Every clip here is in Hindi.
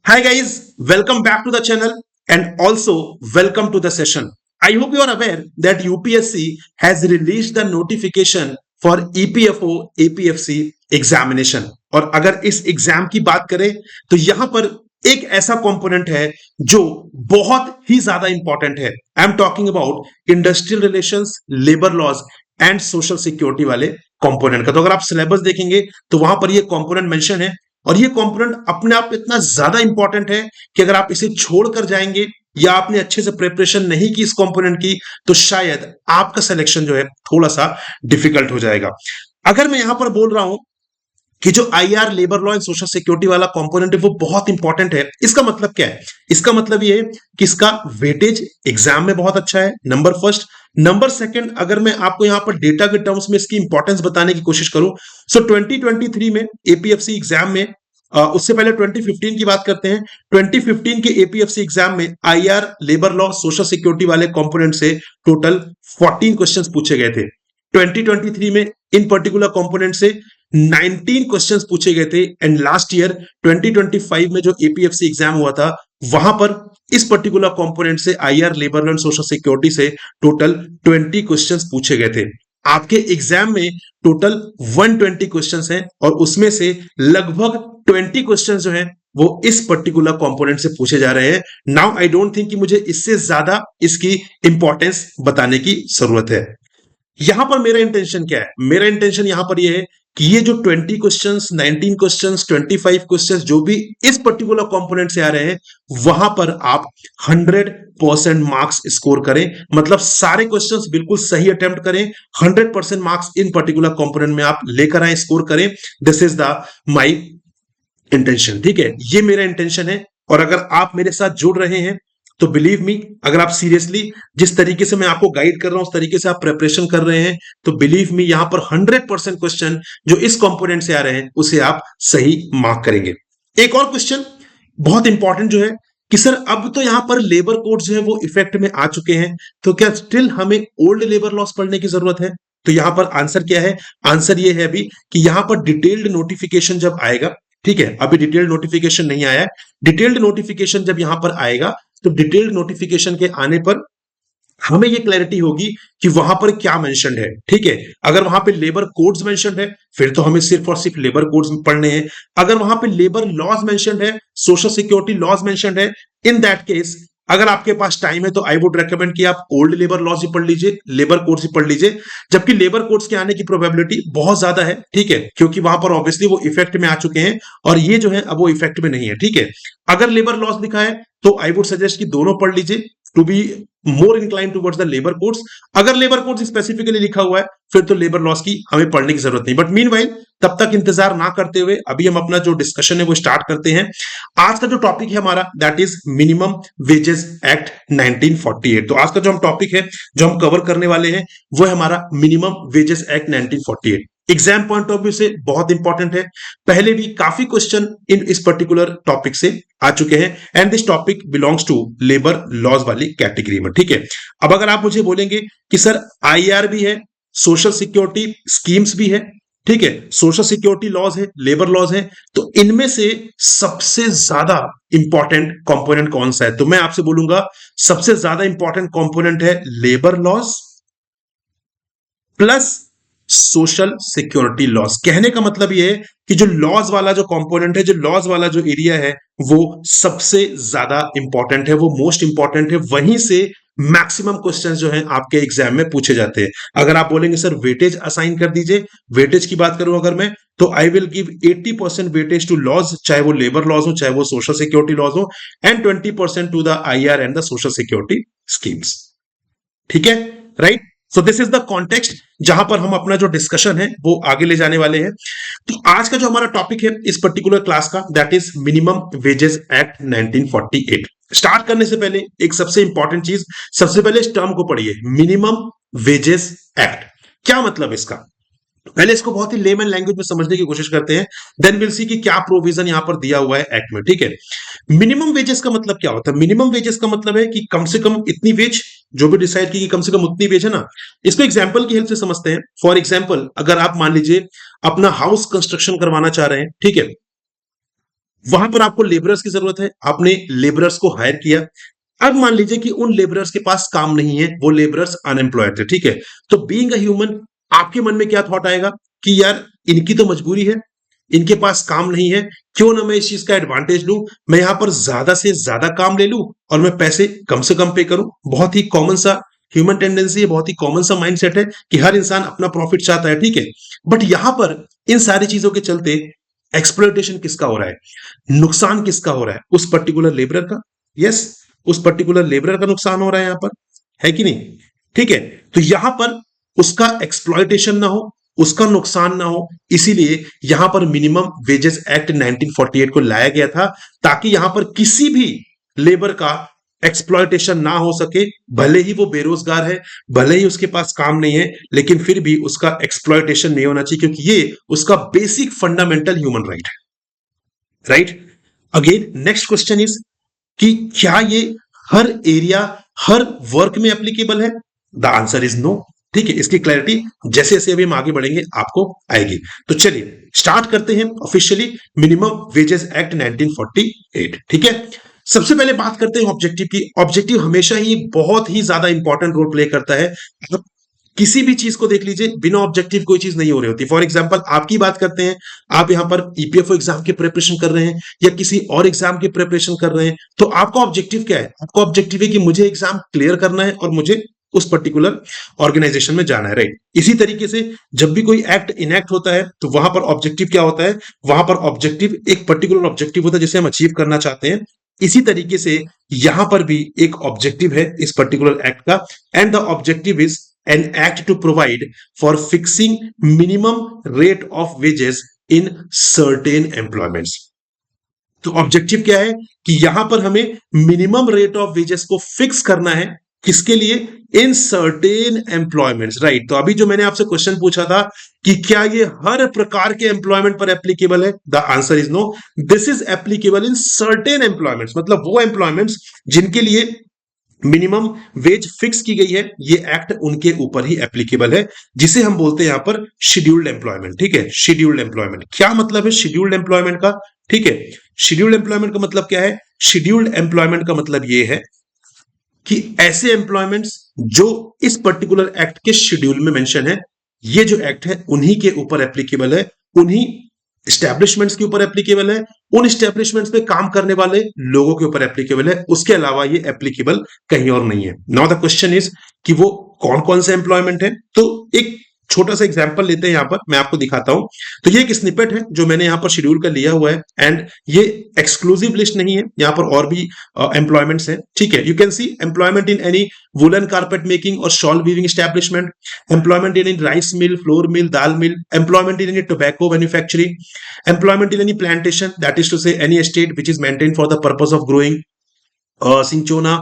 Hi guys, welcome back to the channel and also welcome to the session. I hope you are aware that UPSC has released the notification for EPFO APFC examination और अगर इस एग्जाम की बात करें तो यहां पर एक ऐसा कंपोनेंट है जो बहुत ही ज्यादा इंपॉर्टेंट है। I am talking about industrial relations, labour laws and social security वाले कंपोनेंट का। तो अगर आप सिलेबस देखेंगे तो वहां पर ये कंपोनेंट मेंशन है और ये कंपोनेंट अपने आप इतना ज्यादा इंपॉर्टेंट है कि अगर आप इसे छोड़कर जाएंगे या आपने अच्छे से प्रिपरेशन नहीं की इस कंपोनेंट की तो शायद आपका सिलेक्शन जो है थोड़ा सा डिफिकल्ट हो जाएगा। अगर मैं यहां पर बोल रहा हूं कि जो IR, labour law and social security वाला कंपोनेंट है वो बहुत इंपॉर्टेंट है, इसका मतलब क्या है? इसका मतलब ये है कि इसका वेटेज एग्जाम में बहुत अच्छा है, नंबर फर्स्ट। नंबर सेकंड, अगर मैं आपको यहां पर डेटा के टर्म्स में इसकी इंपॉर्टेंस बताने की कोशिश करूं सो 2023 में एपीएफसी एग्जाम में उससे पहले 2015 की बात करते हैं। 2015 के एपीएफसी एग्जाम में IR, labour law, social security वाले कंपोनेंट से टोटल 14 क्वेश्चंस पूछे गए थे। 2023 में इन पर्टिकुलर कंपोनेंट से 19 क्वेश्चंस पूछे गए थे एंड लास्ट ईयर 2025 में जो एपीएफसी एग्जाम हुआ था वहां पर इस पर्टिकुलर कंपोनेंट से IR, labour and social security से टोटल 20 क्वेश्चंस पूछे गए थे। आपके एग्जाम में टोटल 120 क्वेश्चंस हैं और उसमें से लगभग 20 क्वेश्चंस जो हैं वो इस पर्टिकुलर कंपोनेंट से पूछे जा रहे हैं। नाउ आई डोंट थिंक कि मुझे इससे ज्यादा इसकी इंपॉर्टेंस बताने की जरूरत है। यहां पर मेरा इंटेंशन क्या है? मेरा इंटेंशन यहां पर यह है कि ये जो 20 क्वेश्चंस, 19 क्वेश्चंस, 25 क्वेश्चंस जो भी इस पर्टिकुलर कंपोनेंट से आ रहे हैं वहां पर आप 100% मार्क्स स्कोर करें, मतलब सारे क्वेश्चंस बिल्कुल सही अटेम्प्ट करें, 100% मार्क्स इन पर्टिकुलर कंपोनेंट में आप लेकर आए, स्कोर करें। This is the my intention, ठीक है? ये मेरा इंटेंशन है और अगर आप मेरे साथ जुड़ रहे हैं तो बिलीव मी, अगर आप सीरियसली जिस तरीके से मैं आपको गाइड कर रहा हूं उस तरीके से आप प्रिपरेशन कर रहे हैं तो बिलीव मी यहां पर 100% क्वेश्चन जो इस कंपोनेंट से आ रहे हैं उसे आप सही मार्क करेंगे। एक और क्वेश्चन बहुत इंपॉर्टेंट जो है कि सर अब तो यहां पर लेबर कोड जो है वो इफेक्ट में आ चुके हैं, तो क्या स्टिल हमें ओल्ड लेबर लॉस पढ़ने की जरूरत है? तो यहां पर आंसर क्या है? आंसर ये है अभी कि यहां पर डिटेल्ड नोटिफिकेशन जब आएगा, ठीक है, अभी डिटेल्ड नोटिफिकेशन नहीं आया है, डिटेल्ड नोटिफिकेशन जब यहां पर आएगा तो डिटेल्ड नोटिफिकेशन के आने पर हमें ये क्लैरिटी होगी कि वहां पर क्या मेंशन्ड है, ठीक है? अगर वहां पे लेबर कोड्स मेंशन्ड है फिर तो हमें सिर्फ और सिर्फ लेबर कोड्स पढ़ने हैं। अगर वहां पे लेबर लॉज मेंशन्ड है, सोशल सिक्योरिटी लॉज मेंशन्ड है, इन दैट केस अगर आपके पास टाइम है तो आई वुड रेकमेंड कि आप ओल्ड लेबर लॉज ही पढ़ लीजिए, लेबर कोड्स ही पढ़ लीजिए, जबकि लेबर कोड्स के आने की प्रोबेबिलिटी बहुत ज्यादा है, ठीक है, क्योंकि वहां पर ऑब्वियसली वो इफेक्ट में आ चुके हैं और ये जो है अब वो इफेक्ट में नहीं है, ठीक है? अगर लेबर लॉज लिखा है तो आई वुड सजेस्ट कि दोनों पढ़ लीजिए to be more incline towards the labour codes. अगर लेबर कोड्स स्पेसिफिकली लिखा हुआ है फिर तो लेबर लॉस की हमें पढ़ने की जरूरत नहीं। बट मीनवाइल तब तक इंतजार ना करते हुए अभी हम अपना जो डिस्कशन है वो स्टार्ट करते हैं। आज का जो टॉपिक है हमारा that is minimum wages act 1948। तो आज का जो हम टॉपिक है जो हम कवर करने वाले हैं वो है हमारा minimum wages act 1948। Exam point of view से बहुत इंपॉर्टेंट है, पहले भी काफी क्वेश्चन इन इस पर्टिकुलर टॉपिक से आ चुके हैं and this topic belongs to labour laws वाली कैटेगरी में, ठीक है? अब अगर आप मुझे बोलेंगे कि सर आईआर भी है, सोशल सिक्योरिटी स्कीम्स भी है, ठीक है, सोशल सिक्योरिटी लॉज है, लेबर लॉज है, तो इनमें से सबसे ज्यादा इंपॉर्टेंट कंपोनेंट कौन सा है? तो मैं आपसे बोलूंगा सबसे ज्यादा इंपॉर्टेंट कंपोनेंट है labour laws plus social security laws. कहने का मतलब ये है कि जो लॉज वाला जो कंपोनेंट है, जो लॉज वाला जो एरिया है वो सबसे ज्यादा इंपॉर्टेंट है, वो मोस्ट इंपॉर्टेंट है, वहीं से मैक्सिमम क्वेश्चंस जो हैं आपके एग्जाम में पूछे जाते हैं। अगर आप बोलेंगे सर वेटेज असाइन कर दीजिए, वेटेज की बात करूं अगर मैं तो I will give 80% weightage to laws, चाहे वो लेबर लॉज हो चाहे वो सोशल सिक्योरिटी लॉज हो, and 20% to the IR and the social security schemes, ठीक है? Right? So this is the context जहां पर हम अपना जो डिस्कशन है वो आगे ले जाने वाले हैं। तो आज का जो हमारा टॉपिक है इस पर्टिकुलर क्लास का that is minimum wages act 1948। Start करने से पहले एक सबसे इंपॉर्टेंट चीज, सबसे पहले इस टर्म को पढ़िए, मिनिमम वेजेस एक्ट। क्या मतलब इसका? पहले इसको बहुत ही लेमन लैंग्वेज में समझने की कोशिश करते हैं, देन विल सी कि क्या प्रोविजन यहां पर दिया हुआ है एक्ट में, ठीक है? मिनिमम वेजेस का मतलब क्या होता है? मिनिमम वेजेस का मतलब है कि कम से कम इतनी वेज जो भी डिसाइड की कम से कम उतनी वेज है ना। इसको एग्जांपल की हेल्प से समझते हैं। फॉर एग्जांपल अगर आप मान लीजिए अपना हाउस कंस्ट्रक्शन करवाना चाह रहे हैं, ठीक है, वहां पर आपको लेबरर्स की जरूरत है, आपने लेबरर्स को हायर किया। अब मान लीजिए कि उन लेबरर्स के पास काम नहीं है, वो लेबरर्स अनएम्प्लॉयड थे, ठीक है। तो बीइंग अ ह्यूमन, आपके मन में क्या थॉट आएगा कि यार इनकी तो मजबूरी है, इनके पास काम नहीं है, क्यों ना मैं इस चीज का एडवांटेज लूं, मैं यहां पर ज्यादा से ज्यादा काम ले लूं और मैं पैसे कम से कम पे करूं। बहुत ही कॉमन सा ह्यूमन टेंडेंसी है, बहुत ही कॉमन सा माइंडसेट है कि हर इंसान अपना प्रॉफिट चाहता है, ठीक है। बट यहां पर इन सारी चीजों के चलते एक्सप्लॉयटेशन किसका हो रहा है, नुकसान किसका हो रहा है, उस पर्टिकुलर लेबरर का। यस, उस पर्टिकुलर लेबरर का नुकसान हो रहा है यहां पर, है कि नहीं? ठीक है। तो यहां पर उसका एक्सप्लॉयटेशन ना हो, उसका नुकसान ना हो, इसीलिए यहां पर मिनिमम वेजेस एक्ट 1948 को लाया गया था, ताकि यहां पर किसी भी लेबर का एक्सप्लॉयटेशन ना हो सके। भले ही वो बेरोजगार है, भले ही उसके पास काम नहीं है, लेकिन फिर भी उसका एक्सप्लॉयटेशन नहीं होना चाहिए, क्योंकि ये उसका बेसिक फंडामेंटल ह्यूमन राइट है। Right. Again next question is कि क्या ये हर एरिया, हर वर्क में एप्लीकेबल है? The answer is no. ठीक है, इसकी क्लैरिटी जैसे जैसे अभी हम आगे बढ़ेंगे आपको आएगी। तो चलिए स्टार्ट करते हैं ऑफिशियली मिनिमम वेजेस एक्ट 1948। ठीक है, सबसे पहले बात करते हैं ऑब्जेक्टिव की। ऑब्जेक्टिव हमेशा ही बहुत ही ज्यादा इंपॉर्टेंट रोल प्ले करता है। किसी भी चीज को देख लीजिए, बिना ऑब्जेक्टिव कोई चीज नहीं हो रही होती। फॉर एग्जांपल आपकी बात करते हैं, आप यहां पर ईपीएफओ एग्जाम की प्रिपरेशन कर रहे हैं या किसी और एग्जाम की प्रिपरेशन कर रहे हैं, तो आपका ऑब्जेक्टिव क्या है? आपका ऑब्जेक्टिव है कि मुझे एग्जाम क्लियर करना है और मुझे उस पर्टिकुलर ऑर्गेनाइजेशन में जाना है, राइट। इसी तरीके से जब भी कोई एक्ट इनएक्ट होता है तो वहां पर ऑब्जेक्टिव क्या होता है? वहां पर ऑब्जेक्टिव एक पर्टिकुलर ऑब्जेक्टिव होता है जिसे हम अचीव करना चाहते हैं। इसी तरीके से यहां पर भी एक ऑब्जेक्टिव है इस पर्टिकुलर एक्ट का, and the objective is an act to provide for fixing minimum rate of wages in certain employments। तो ऑब्जेक्टिव क्या है कि यहां पर हमें मिनिमम रेट ऑफ वेजेस को फिक्स करना है, किसके लिए? इन सर्टेन एम्प्लॉयमेंट्स, राइट। तो अभी जो मैंने आपसे क्वेश्चन पूछा था कि क्या ये हर प्रकार के एम्प्लॉयमेंट पर एप्लीकेबल है, the answer is no. This is applicable in certain employments, मतलब वो एम्प्लॉयमेंट्स जिनके लिए मिनिमम वेज फिक्स की गई है, ये एक्ट उनके ऊपर ही एप्लीकेबल है, जिसे हम बोलते हैं यहां पर शेड्यूल्ड एम्प्लॉयमेंट। ठीक है, शेड्यूल्ड एम्प्लॉयमेंट क्या मतलब है शेड्यूल्ड एम्प्लॉयमेंट का? ठीक है, शेड्यूल्ड एम्प्लॉयमेंट का मतलब क्या है? शेड्यूल्ड एम्प्लॉयमेंट का मतलब ये है कि ऐसे एम्प्लॉयमेंट्स जो इस पर्टिकुलर एक्ट के शेड्यूल में मेंशन है, ये जो एक्ट है उन्हीं के ऊपर एप्लीकेबल है, उन्हीं स्टैब्लिशमेंट्स के ऊपर एप्लीकेबल है, उन स्टैब्लिशमेंट्स में काम करने वाले लोगों के ऊपर एप्लीकेबल है, उसके अलावा ये एप्लीकेबल कहीं और नहीं है। नाउ द क्वेश्चन इज कि वो कौन कौन से एम्प्लॉयमेंट है। तो एक छोटा सा एग्जांपल लेते हैं, यहां पर मैं आपको दिखाता हूं। तो ये एक स्निपेट है जो मैंने यहां पर शेड्यूल का लिया हुआ है, एंड ये एक्सक्लूसिव लिस्ट नहीं है, यहां पर और भी एम्प्लॉयमेंट्स हैं। ठीक है, you can see employment in any woollen carpet making और shawl weaving establishment, employment in any rice mill, flour mill, dal mill, employment in any tobacco manufacturing, employment in any plantation, that is to say any estate which is maintained for the purpose of growing cinchona,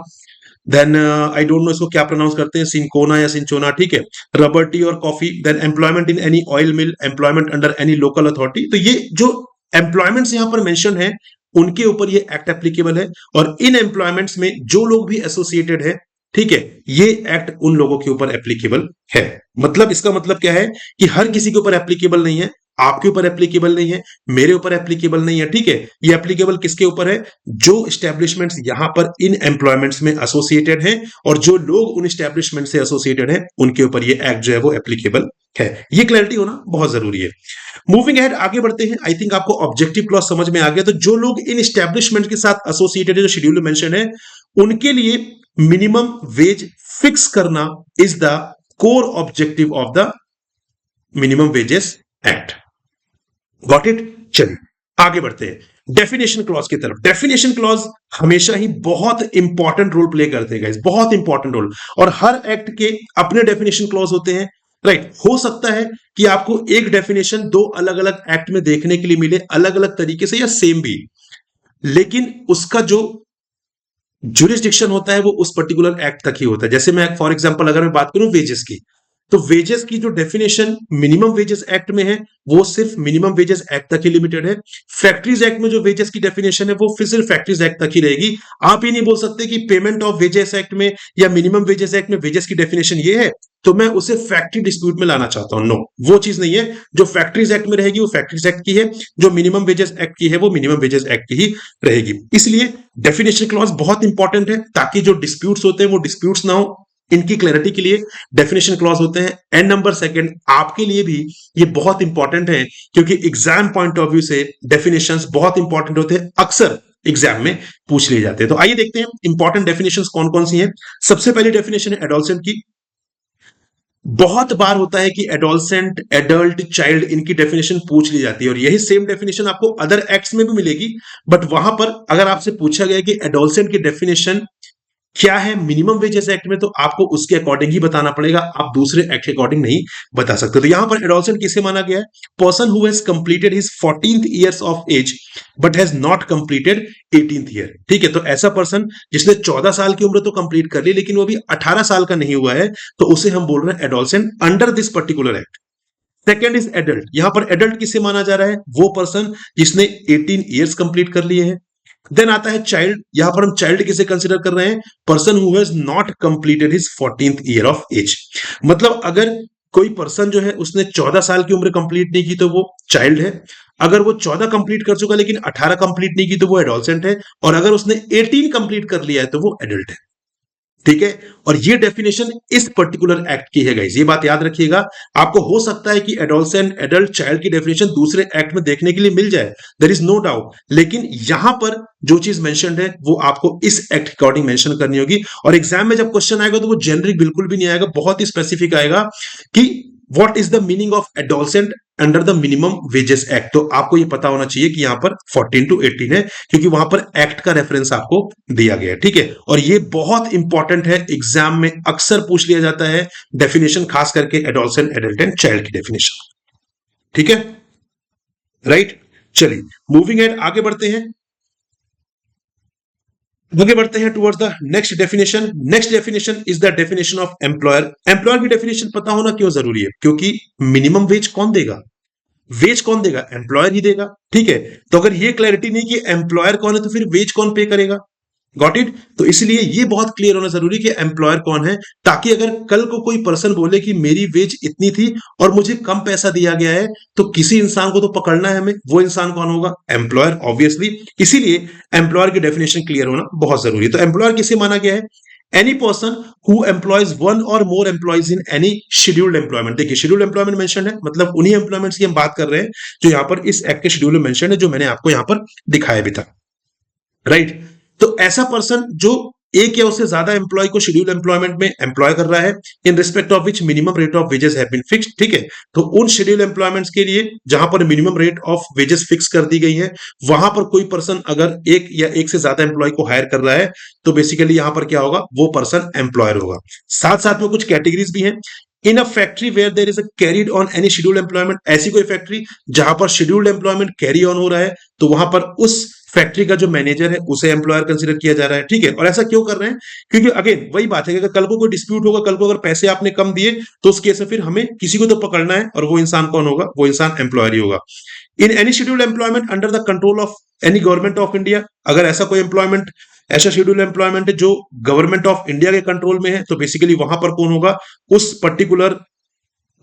then I don't know इसको क्या प्रोनाउंस करते हैं, सिंकोना या सिंचोना। ठीक है, रबर टी और coffee, then employment in any oil mill, employment under any local authority. तो ये जो एम्प्लॉयमेंट्स यहां पर मेंशन है उनके ऊपर ये एक्ट एप्लीकेबल है, और इन एम्प्लॉयमेंट्स में जो लोग भी एसोसिएटेड है, ठीक है, ये एक्ट उन लोगों के ऊपर एप्लीकेबल है। मतलब इसका मतलब क्या है कि हर किसी के ऊपर एप्लीकेबल नहीं है, आपके ऊपर एप्लीकेबल नहीं है, मेरे ऊपर एप्लीकेबल नहीं है। ठीक है, ये एप्लीकेबल किसके ऊपर है? जो स्टैब्लिशमेंट्स यहां पर इन एम्प्लॉयमेंट्स में एसोसिएटेड हैं और जो लोग उन स्टैब्लिशमेंट से एसोसिएटेड हैं, उनके ऊपर ये एक्ट जो है वो एप्लीकेबल है। ये क्लैरिटी होना बहुत जरूरी है। मूविंग अहेड, आगे बढ़ते हैं। आई थिंक आपको ऑब्जेक्टिव क्लॉज समझ में आ गया। तो जो लोग इन स्टैब्लिशमेंट के साथ एसोसिएटेड है, जो शेड्यूल में मेंशन है, उनके लिए मिनिमम वेज फिक्स करना is the core objective of the minimum wages act. Got it? चलिए आगे बढ़ते हैं डेफिनेशन क्लॉज की तरफ। डेफिनेशन क्लॉज हमेशा ही बहुत इंपॉर्टेंट रोल प्ले करते हैं गाइस, बहुत इंपॉर्टेंट रोल। और हर एक्ट के अपने डेफिनेशन क्लॉज होते हैं, राइट। हो सकता है कि आपको एक डेफिनेशन दो अलग अलग एक्ट में देखने के लिए मिले, अलग अलग तरीके से या सेम भी, लेकिन उसका जो जुरिस्डिक्शन होता है वो उस पर्टिकुलर एक्ट तक ही होता है। जैसे मैं फॉर एग्जांपल अगर मैं बात करूं वेजेस की, तो वेजेस की जो डेफिनेशन मिनिमम वेजेस एक्ट में है वो सिर्फ मिनिमम वेजेस एक्ट तक ही लिमिटेड है। फैक्ट्रीज एक्ट में जो वेजेस की डेफिनेशन है वो फिर सिर्फ फैक्ट्रीज एक्ट तक ही रहेगी। आप ये नहीं बोल सकते कि पेमेंट ऑफ वेजेस एक्ट में या मिनिमम वेजेस एक्ट में वेजेस की डेफिनेशन ये है तो मैं उसे फैक्ट्री डिस्प्यूट में लाना चाहता हूं। नो, वो चीज नहीं है। जो फैक्ट्रीज एक्ट में रहेगी वो फैक्ट्रीज एक्ट की है, जो मिनिमम वेजेस एक्ट की है वो मिनिमम वेजेस एक्ट की ही रहेगी। इसलिए डेफिनेशन क्लॉज बहुत इंपॉर्टेंट है ताकि जो डिस्प्यूट्स होते हैं वो डिस्प्यूट्स ना हो। इनकी क्लैरिटी के लिए डेफिनेशन क्लॉज होते हैं। एंड नंबर सेकंड, आपके लिए भी ये बहुत इंपॉर्टेंट है क्योंकि एग्जाम पॉइंट ऑफ व्यू से डेफिनेशंस बहुत इंपॉर्टेंट होते हैं, अक्सर एग्जाम में पूछ लिए जाते हैं। तो आइए देखते हैं इंपॉर्टेंट डेफिनेशंस कौन कौन सी हैं। सबसे पहली डेफिनेशन है एडोलसेंट की। बहुत बार होता है कि एडोलसेंट, एडल्ट, चाइल्ड, इनकी डेफिनेशन पूछ ली जाती है और यही सेम डेफिनेशन आपको अदर एक्ट्स में भी मिलेगी। बट वहां पर अगर आपसे पूछा गया कि एडोलसेंट की डेफिनेशन क्या है मिनिमम वेजेस एक्ट में, तो आपको उसके अकॉर्डिंग ही बताना पड़ेगा, आप दूसरे एक्ट के अकॉर्डिंग नहीं बता सकते। तो यहां पर एडोलसेंट किसे माना गया है? Person who has completed his 14th years of age but has not completed 18th year. ठीक है, तो ऐसा पर्सन जिसने 14 साल की उम्र तो कंप्लीट कर ली लेकिन वो भी 18 साल का नहीं हुआ है, तो उसे हम बोल रहे हैं adolescent under this particular act. Second is adult. यहां पर एडल्ट किसे माना जा रहा है? वो पर्सन जिसने 18 ईयर्स कंप्लीट कर लिए हैं। देन आता है चाइल्ड। यहां पर हम चाइल्ड किसे कंसिडर कर रहे हैं? Person who has not completed his 14th year of age. मतलब अगर कोई पर्सन जो है उसने 14 साल की उम्र कंप्लीट नहीं की तो वो चाइल्ड है। अगर वो 14 कंप्लीट कर चुका लेकिन 18 कंप्लीट नहीं की तो वो एडोलसेंट है। और अगर उसने 18 कंप्लीट कर लिया है तो वो एडल्ट है। ठीक है, और ये डेफिनेशन इस पर्टिकुलर एक्ट की है गाइस, ये बात याद रखिएगा। आपको हो सकता है कि एडोलसेंट, एडल्ट, चाइल्ड की डेफिनेशन दूसरे एक्ट में देखने के लिए मिल जाए, देयर इज नो डाउट, लेकिन यहां पर जो चीज मेंशन्ड है वो आपको इस एक्ट के अकॉर्डिंग मेंशन करनी होगी। और एग्जाम में जब क्वेश्चन आएगा तो वो जेनरिक बिल्कुल भी नहीं आएगा, बहुत ही स्पेसिफिक आएगा कि what is the meaning of adolescent under the minimum wages act. तो आपको ये पता होना चाहिए कि यहां पर 14 to 18 है क्योंकि वहां पर एक्ट का रेफरेंस आपको दिया गया है। ठीक है, और ये बहुत इंपॉर्टेंट है, एग्जाम में अक्सर पूछ लिया जाता है डेफिनेशन, खास करके एडोलसेंट, एडल्ट एंड चाइल्ड की डेफिनेशन। ठीक है, राइट। चलिए मूविंग एड, आगे बढ़ते हैं। आगे बढ़ते हैं towards the next definition. Next definition is the definition of employer. Employer की डेफिनेशन पता होना क्यों जरूरी है? क्योंकि मिनिमम वेज कौन देगा? वेज कौन देगा? एम्प्लॉयर ही देगा। ठीक है, तो अगर ये क्लैरिटी नहीं कि एम्प्लॉयर कौन है तो फिर वेज कौन पे करेगा? Got it? तो इसलिए ये बहुत क्लियर होना जरूरी कि एम्प्लॉयर कौन है, ताकि अगर कल को कोई पर्सन बोले कि मेरी वेज इतनी थी और मुझे कम पैसा दिया गया है, तो किसी इंसान को तो पकड़ना है हमें, वो इंसान कौन होगा? Employer, obviously. इसीलिए एम्प्लॉयर की डेफिनेशन क्लियर होना बहुत जरूरी है। तो एम्प्लॉयर किसे माना गया है? Any person who employs one or more employees in any scheduled employment. देखिए शेड्यूल्ड एम्प्लॉयमेंट मेंशन है, मतलब उन्हीं एम्प्लॉयमेंट्स की हम बात कर रहे हैं जो यहां पर इस एक्ट के शेड्यूल में मेंशन है, जो मैंने आपको यहां पर दिखाया भी था। राइट, तो ऐसा पर्सन जो एक या उससे ज्यादा एम्प्लॉय को शेड्यूल एम्प्लॉयमेंट में एम्प्लॉय कर रहा है, in respect of which minimum rate of wages have been fixed. ठीक है, तो उन शेड्यूल एम्प्लॉयमेंट्स के लिए जहां पर minimum rate of wages fix कर दी गई है, वहां पर कोई पर्सन अगर एक या एक से ज्यादा एम्प्लॉय को हायर कर रहा है तो बेसिकली यहां पर क्या होगा? वो पर्सन एम्प्लॉयर होगा। साथ साथ में कुछ कैटेगरीज भी हैं। In a factory where there is a carried on any scheduled employment. ऐसी कोई फैक्ट्री जहां पर शेड्यूल्ड एम्प्लॉयमेंट कैरी ऑन हो रहा है तो वहां पर उस फैक्ट्री का जो मैनेजर है उसे एम्प्लॉयर कंसीडर किया जा रहा है। ठीक है, और ऐसा क्यों कर रहे हैं? क्योंकि अगेन वही बात है कि अगर कल को कोई डिस्प्यूट होगा, कल को अगर पैसे आपने कम दिए तो उस केस में फिर हमें किसी को तो पकड़ना है, और वो इंसान कौन होगा? वो इंसान एम्प्लॉयर ही होगा। इन any scheduled employment under the control of any government of India. अगर ऐसा कोई एम्प्लॉयमेंट, ऐसा शेड्यूल एम्प्लॉयमेंट है जो गवर्नमेंट ऑफ इंडिया के कंट्रोल में है, तो बेसिकली वहां पर कौन होगा? उस पर्टिकुलर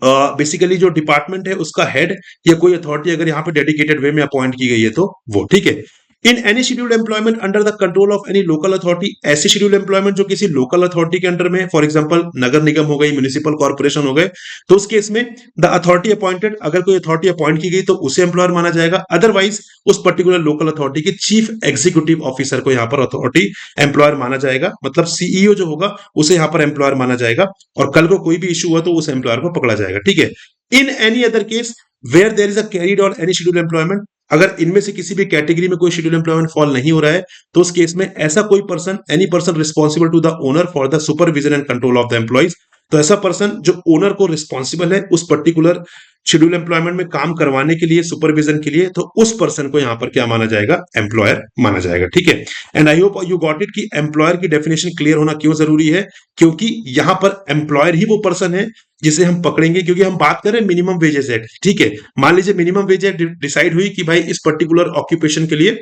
बेसिकली जो डिपार्टमेंट है उसका हेड या कोई अथॉरिटी अगर यहाँ पे डेडिकेटेड वे में अपॉइंट की गई है तो वो। ठीक है, in any scheduled employment under the control of any local authority. ऐसे शेड्यूल्ड एम्प्लॉयमेंट जो किसी लोकल अथॉरिटी के अंडर में, फॉर एग्जांपल नगर निगम हो गई, म्युनिसिपल कॉर्पोरेशन हो गए, तो उस केस में द अथॉरिटी अपॉइंटेड, अगर कोई अथॉरिटी अपॉइंट की गई तो उसे एम्प्लॉयर माना जाएगा। अदरवाइज उस पर्टिकुलर लोकल अथॉरिटी के चीफ एग्जीक्यूटिव ऑफिसर को यहाँ पर अथॉरिटी एम्प्लॉयर माना जाएगा, मतलब सीईओ जो होगा उसे यहाँ पर एम्प्लॉयर माना जाएगा, और कल को कोई भी इशू हुआ तो उस एम्प्लॉयर को पकड़ा जाएगा। ठीक है, in any other case where there is a carried on any schedule employment. अगर इनमें से किसी भी कैटेगरी में कोई शेड्यूल एम्प्लॉयमेंट फॉल नहीं हो रहा है तो उस केस में ऐसा कोई person, any person responsible to the owner for the supervision and control of the employees, तो ऐसा पर्सन जो ओनर को रिस्पॉन्सिबल है उस पर्टिकुलर शेड्यूल एम्प्लॉयमेंट में काम करवाने के लिए, सुपरविजन के लिए, तो उस पर्सन को यहां पर क्या माना जाएगा? एम्प्लॉयर माना जाएगा। ठीक है, and I hope you got it कि एम्प्लॉयर की डेफिनेशन क्लियर होना क्यों जरूरी है, क्योंकि यहां पर एम्प्लॉयर ही वो पर्सन है जिसे हम पकड़ेंगे, क्योंकि हम बात कर रहे हैं मिनिमम वेजेस एक्ट। ठीक है, मान लीजिए मिनिमम वेज एक्ट डिसाइड हुई कि भाई इस पर्टिकुलर ऑक्यूपेशन के लिए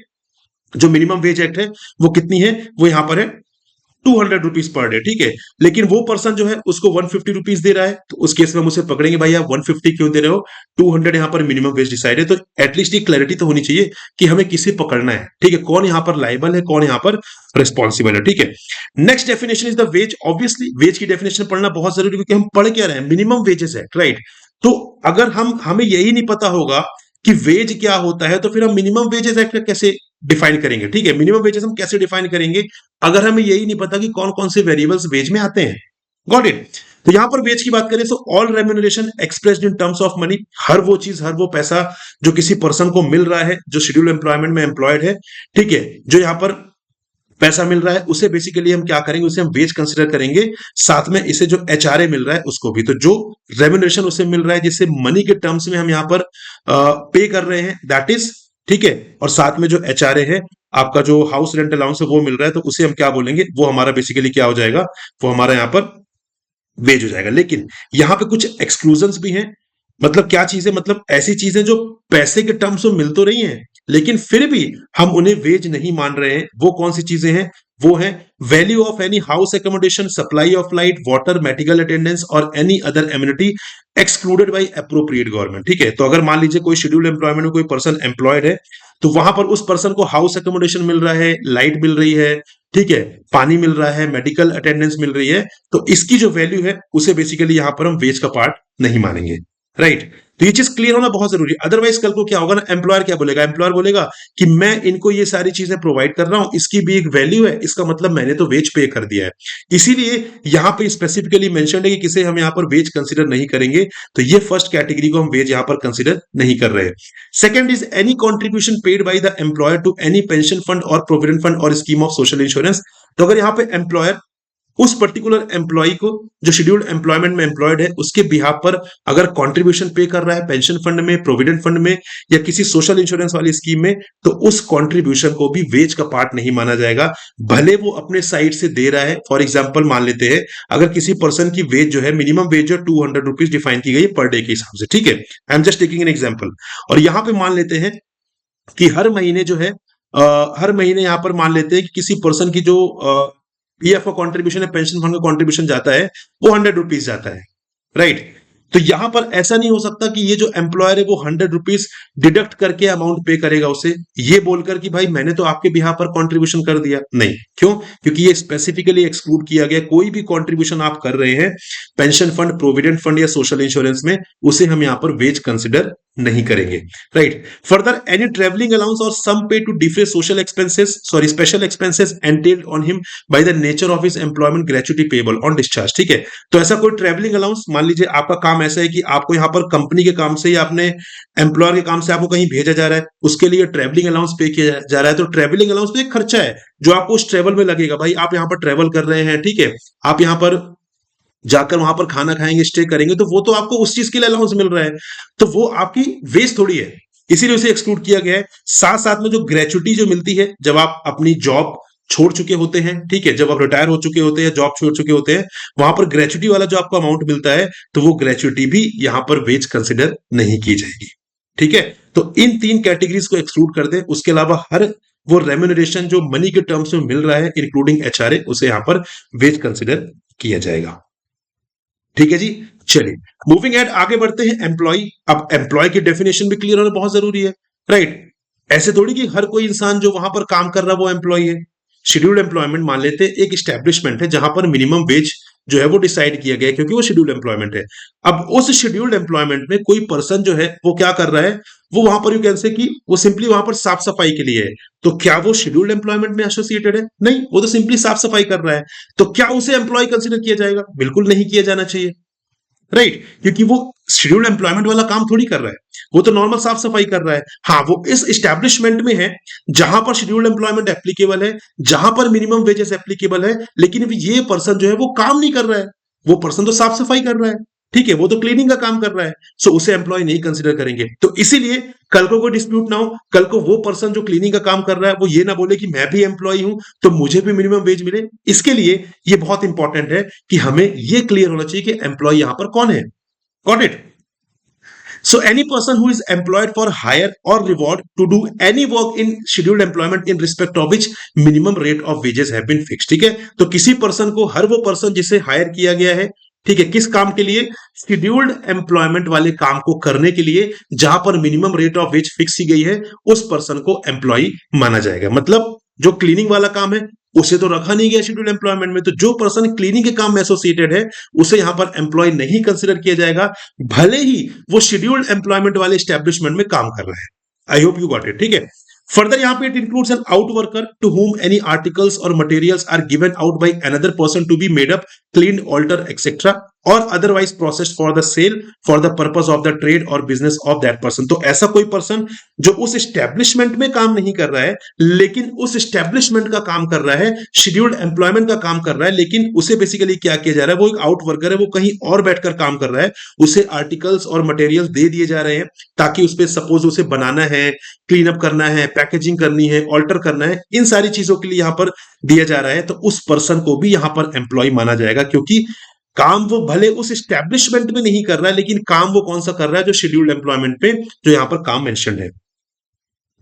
जो मिनिमम वेज एक्ट है वो कितनी है, वो यहां पर है 200 रुपीज पर डे। ठीक है, लेकिन वो पर्सन जो है उसको 150 रुपीज दे रहा है, तो उस केस में हम उसे पकड़ेंगे, भाई आप 150 क्यों दे रहे हो? 200 यहां पर मिनिमम वेज डिसाइड है, तो एटलीस्ट ये क्लैरिटी तो होनी चाहिए कि हमें किसे पकड़ना है। ठीक है, कौन यहां पर लाइबल है, कौन यहां पर रिस्पॉन्सिबल है। ठीक है, next definition is the wage. Obviously wage की डेफिनेशन पढ़ना बहुत जरूरी है, क्योंकि हम पढ़ क्या रहे हैं? Minimum wages act, right? तो अगर हमें यही नहीं पता होगा कि वेज क्या होता है, तो फिर हम मिनिमम वेजेस एक्ट कैसे डिफाइन करेंगे? ठीक है, मिनिमम वेजेस हम कैसे डिफाइन करेंगे अगर हमें यही नहीं पता कि कौन कौन से वेरिएबल्स वेज में आते हैं? Got it? तो यहां पर वेज की बात करें तो all remuneration expressed in terms of money, हर वो चीज, हर वो पैसा जो किसी पर्सन को मिल रहा है जो शेड्यूल एम्प्लॉयमेंट में एम्प्लॉयड है, ठीक है, जो यहां पर पैसा मिल रहा है उसे बेसिकली हम क्या करेंगे? उसे हम वेज कंसिडर करेंगे। साथ में इसे जो एचआरए मिल रहा है उसको भी, तो जो रेम्यूनरेशन उसे मिल रहा है जिसे मनी के टर्म्स में हम यहाँ पर पे कर रहे हैं, दैट इज, ठीक है, और साथ में जो एचआरए है, आपका जो हाउस रेंट अलाउंस है वो मिल रहा है, तो उसे हम क्या बोलेंगे? वो हमारा बेसिकली क्या हो जाएगा? वो हमारा यहाँ पर वेज हो जाएगा। लेकिन यहां पे कुछ एक्सक्लूजन्स भी हैं। मतलब क्या चीजें? मतलब ऐसी चीजें जो पैसे के टर्म्स में मिल तो रही हैं, लेकिन फिर भी हम उन्हें वेज नहीं मान रहे हैं। वो कौन सी चीजें हैं? वो है value of any house accommodation, supply of light, water, medical attendance or any other amenity excluded by appropriate government. ठीक है, तो अगर मान लीजिए कोई शेड्यूल एम्प्लॉयमेंट में कोई पर्सन एम्प्लॉयड है, तो वहां पर उस पर्सन को हाउस एकोमोडेशन मिल रहा है, लाइट मिल रही है, ठीक है, पानी मिल रहा है, मेडिकल अटेंडेंस मिल रही है, तो इसकी जो वैल्यू है उसे बेसिकली यहां पर हम वेज का पार्ट नहीं मानेंगे, राइट? तो ये चीज क्लियर होना बहुत जरूरी है। अदरवाइज कल को क्या होगा ना, एम्प्लॉयर क्या बोलेगा? एम्प्लॉयर बोलेगा कि मैं इनको ये सारी चीजें प्रोवाइड कर रहा हूं, इसकी भी एक वैल्यू है, इसका मतलब मैंने तो वेज पे कर दिया है। इसीलिए यहां पे स्पेसिफिकली मेंशन है कि किसे हम यहां पर वेज कंसीडर नहीं करेंगे। तो ये फर्स्ट कैटेगरी को हम वेज यहां पर कंसीडर नहीं कर रहे। Second is any contribution paid by the employer to any pension fund और प्रोविडेंट फंड और स्कीम ऑफ सोशल इंश्योरेंस। तो अगर यहां पे एम्प्लॉयर उस पर्टिकुलर एम्प्लॉय को जो शेड्यूल्ड एम्प्लॉयमेंट में एम्प्लॉयड है उसके बिहाफ पर अगर कंट्रीब्यूशन पे कर रहा है पेंशन फंड में, प्रोविडेंट फंड में या किसी सोशल इंश्योरेंस वाली स्कीम में, तो उस कंट्रीब्यूशन को भी वेज का पार्ट नहीं माना जाएगा, भले वो अपने साइड से दे रहा है। फॉर एग्जांपल मान लेते हैं अगर किसी पर्सन की वेज जो है, मिनिमम वेज जो 200 रुपीज डिफाइन की गई पर डे के हिसाब से, ठीक है, I am just taking an example. और यहां पे मान लेते हैं कि हर महीने जो है हर महीने यहां पर मान लेते हैं कि किसी पर्सन की जो पीएफ का कॉन्ट्रीब्यूशन है, पेंशन फंड का कॉन्ट्रीब्यूशन जाता है, वो 100 रुपीज जाता है, राइट? तो यहां पर ऐसा नहीं हो सकता कि ये जो एम्प्लॉयर है वो 100 रुपीज डिडक्ट करके अमाउंट पे करेगा उसे, ये बोलकर कि भाई मैंने तो आपके बिहाफ पर कॉन्ट्रीब्यूशन कर दिया। नहीं, क्यों? क्योंकि ये स्पेसिफिकली एक्सक्लूड किया गया। कोई भी कॉन्ट्रीब्यूशन आप कर रहे हैं पेंशन फंड, प्रोविडेंट फंड या सोशल इंश्योरेंस में, उसे हम यहां पर वेज कंसिडर नहीं करेंगे, right? Further any travelling allowance or sum pay to defray social expenses, sorry special expenses entailed on him by the nature of his employment, gratuity payable on discharge. ठीक है, तो ऐसा कोई ट्रेवलिंग अलाउंस, मान लीजिए आपका काम ऐसा है कि आपको यहां पर कंपनी के काम से या अपने एम्प्लॉयर के काम से आपको कहीं भेजा जा रहा है, उसके लिए ट्रेवलिंग अलाउंस पे किया जा रहा है, तो ट्रेवलिंग अलाउंस पे एक खर्चा है जो आपको उस ट्रेवल में लगेगा। भाई आप यहां पर ट्रेवल कर रहे हैं, ठीक है, आप यहां पर जाकर वहां पर खाना खाएंगे, स्टे करेंगे, तो वो तो आपको उस चीज के लिए अलाउंस मिल रहा है, तो वो आपकी वेज थोड़ी है, इसीलिए उसे एक्सक्लूड किया गया है। साथ साथ में जो ग्रेच्युटी जो मिलती है जब आप अपनी जॉब छोड़ चुके होते हैं, ठीक है, जब आप रिटायर हो चुके होते हैं, जॉब छोड़ चुके होते हैं, वहां पर ग्रेच्युटी वाला जो आपको अमाउंट मिलता है, तो वो ग्रेच्युटी भी यहां पर वेज कंसिडर नहीं की जाएगी। ठीक है, तो इन तीन कैटेगरीज को एक्सक्लूड कर दे, उसके अलावा हर वो रेम्यूनरेशन जो मनी के टर्म्स में मिल रहा है इंक्लूडिंग एचआरए, उसे यहां पर वेज कंसिडर किया जाएगा। ठीक है जी, चलिए मूविंग एड आगे बढ़ते हैं। एम्प्लॉय, अब एम्प्लॉय की डेफिनेशन भी क्लियर होना बहुत जरूरी है, राइट? ऐसे थोड़ी कि हर कोई इंसान जो वहां पर काम कर रहा है वो एम्प्लॉय है। शेड्यूल्ड एम्प्लॉयमेंट मान लेते हैं एक एस्टेब्लिशमेंट है जहां पर मिनिमम वेज जो है वो डिसाइड किया गया है, क्योंकि वो शेड्यूल्ड एम्प्लॉयमेंट है। अब उस शेड्यूल्ड एम्प्लॉयमेंट में कोई पर्सन जो है वो क्या कर रहा है, वो वहां पर यू कैन से कि वो सिंपली वहां पर साफ सफाई के लिए है, तो क्या वो शेड्यूल्ड एम्प्लॉयमेंट में एसोसिएटेड है? नहीं, वो तो सिंपली साफ सफाई कर रहा है, तो क्या उसे एम्प्लॉय कंसिडर किया जाएगा? बिल्कुल नहीं किया जाना चाहिए, राइट? क्योंकि वो शेड्यूल्ड एम्प्लॉयमेंट वाला काम थोड़ी कर रहा है, वो तो नॉर्मल साफ सफाई कर रहा है। हाँ, वो इस एस्टेब्लिशमेंट में है जहां पर शेड्यूल्ड एम्प्लॉयमेंट एप्लीकेबल है, जहां पर मिनिमम वेजेस एप्लीकेबल है, लेकिन ये पर्सन जो है वो काम नहीं कर रहा है, वो पर्सन तो साफ सफाई कर रहा है, ठीक है, वो तो क्लीनिंग का काम कर रहा है, सो उसे एम्प्लॉय नहीं कंसिडर करेंगे। तो इसीलिए कल को कोई डिस्प्यूट ना हो, कल को वो पर्सन जो क्लीनिंग का काम कर रहा है वो ये ना बोले कि मैं भी एम्प्लॉय हूं तो मुझे भी मिनिमम वेज मिले। इसके लिए ये बहुत इंपॉर्टेंट है कि हमें ये क्लियर होना चाहिए कि एम्प्लॉय यहां पर कौन है। Got it? So any person who is employed for hire or reward to do any work in scheduled employment in respect of which minimum rate of wages have been fixed, ठीक है। तो किसी पर्सन को, हर वो पर्सन जिसे हायर किया गया है, ठीक है, किस काम के लिए, शेड्यूल्ड एम्प्लॉयमेंट वाले काम को करने के लिए जहां पर minimum rate of wage fix की गई है, उस पर्सन को एम्प्लॉय माना जाएगा। मतलब जो क्लीनिंग वाला काम है उसे तो रखा नहीं गया शेड्यूल एम्प्लॉयमेंट में, तो जो पर्सन क्लीनिंग के काम में एसोसिएटेड है उसे यहां पर एम्प्लॉय नहीं कंसिडर किया जाएगा, भले ही वो शेड्यूल्ड एम्प्लॉयमेंट वाले एस्टेब्लिशमेंट में काम कर रहा है। I hope you got it, ठीक है। फर्दर यहां पे it includes an out worker to whom any articles or materials are given out by another person to be made up, clean, alter etcetera or otherwise processed for the sale for the purpose of the trade or business of that person. तो ऐसा कोई पर्सन जो उस एस्टेब्लिशमेंट में काम नहीं कर रहा है लेकिन उस एस्टेब्लिशमेंट का काम कर रहा है, शेड्यूल्ड एम्प्लॉयमेंट का काम कर रहा है, लेकिन उसे बेसिकली क्या किया जा रहा है, वो एक आउट वर्कर है, वो कहीं और बैठकर काम कर रहा है, उसे आर्टिकल्स और मटेरियल्स दे दिए जा रहे हैं ताकि उस पर सपोज उसे बनाना है, क्लीन अप करना है, पैकेजिंग करनी है, ऑल्टर करना है, इन सारी चीजों के लिए यहां पर दिया जा रहा है, तो उस पर्सन को भी यहां पर एम्प्लॉय माना जाएगा, क्योंकि काम वो भले उस एस्टेब्लिशमेंट में नहीं कर रहा है लेकिन काम वो कौन सा कर रहा है, जो शेड्यूल्ड एम्प्लॉयमेंट पे जो यहां पर काम मेंशन है,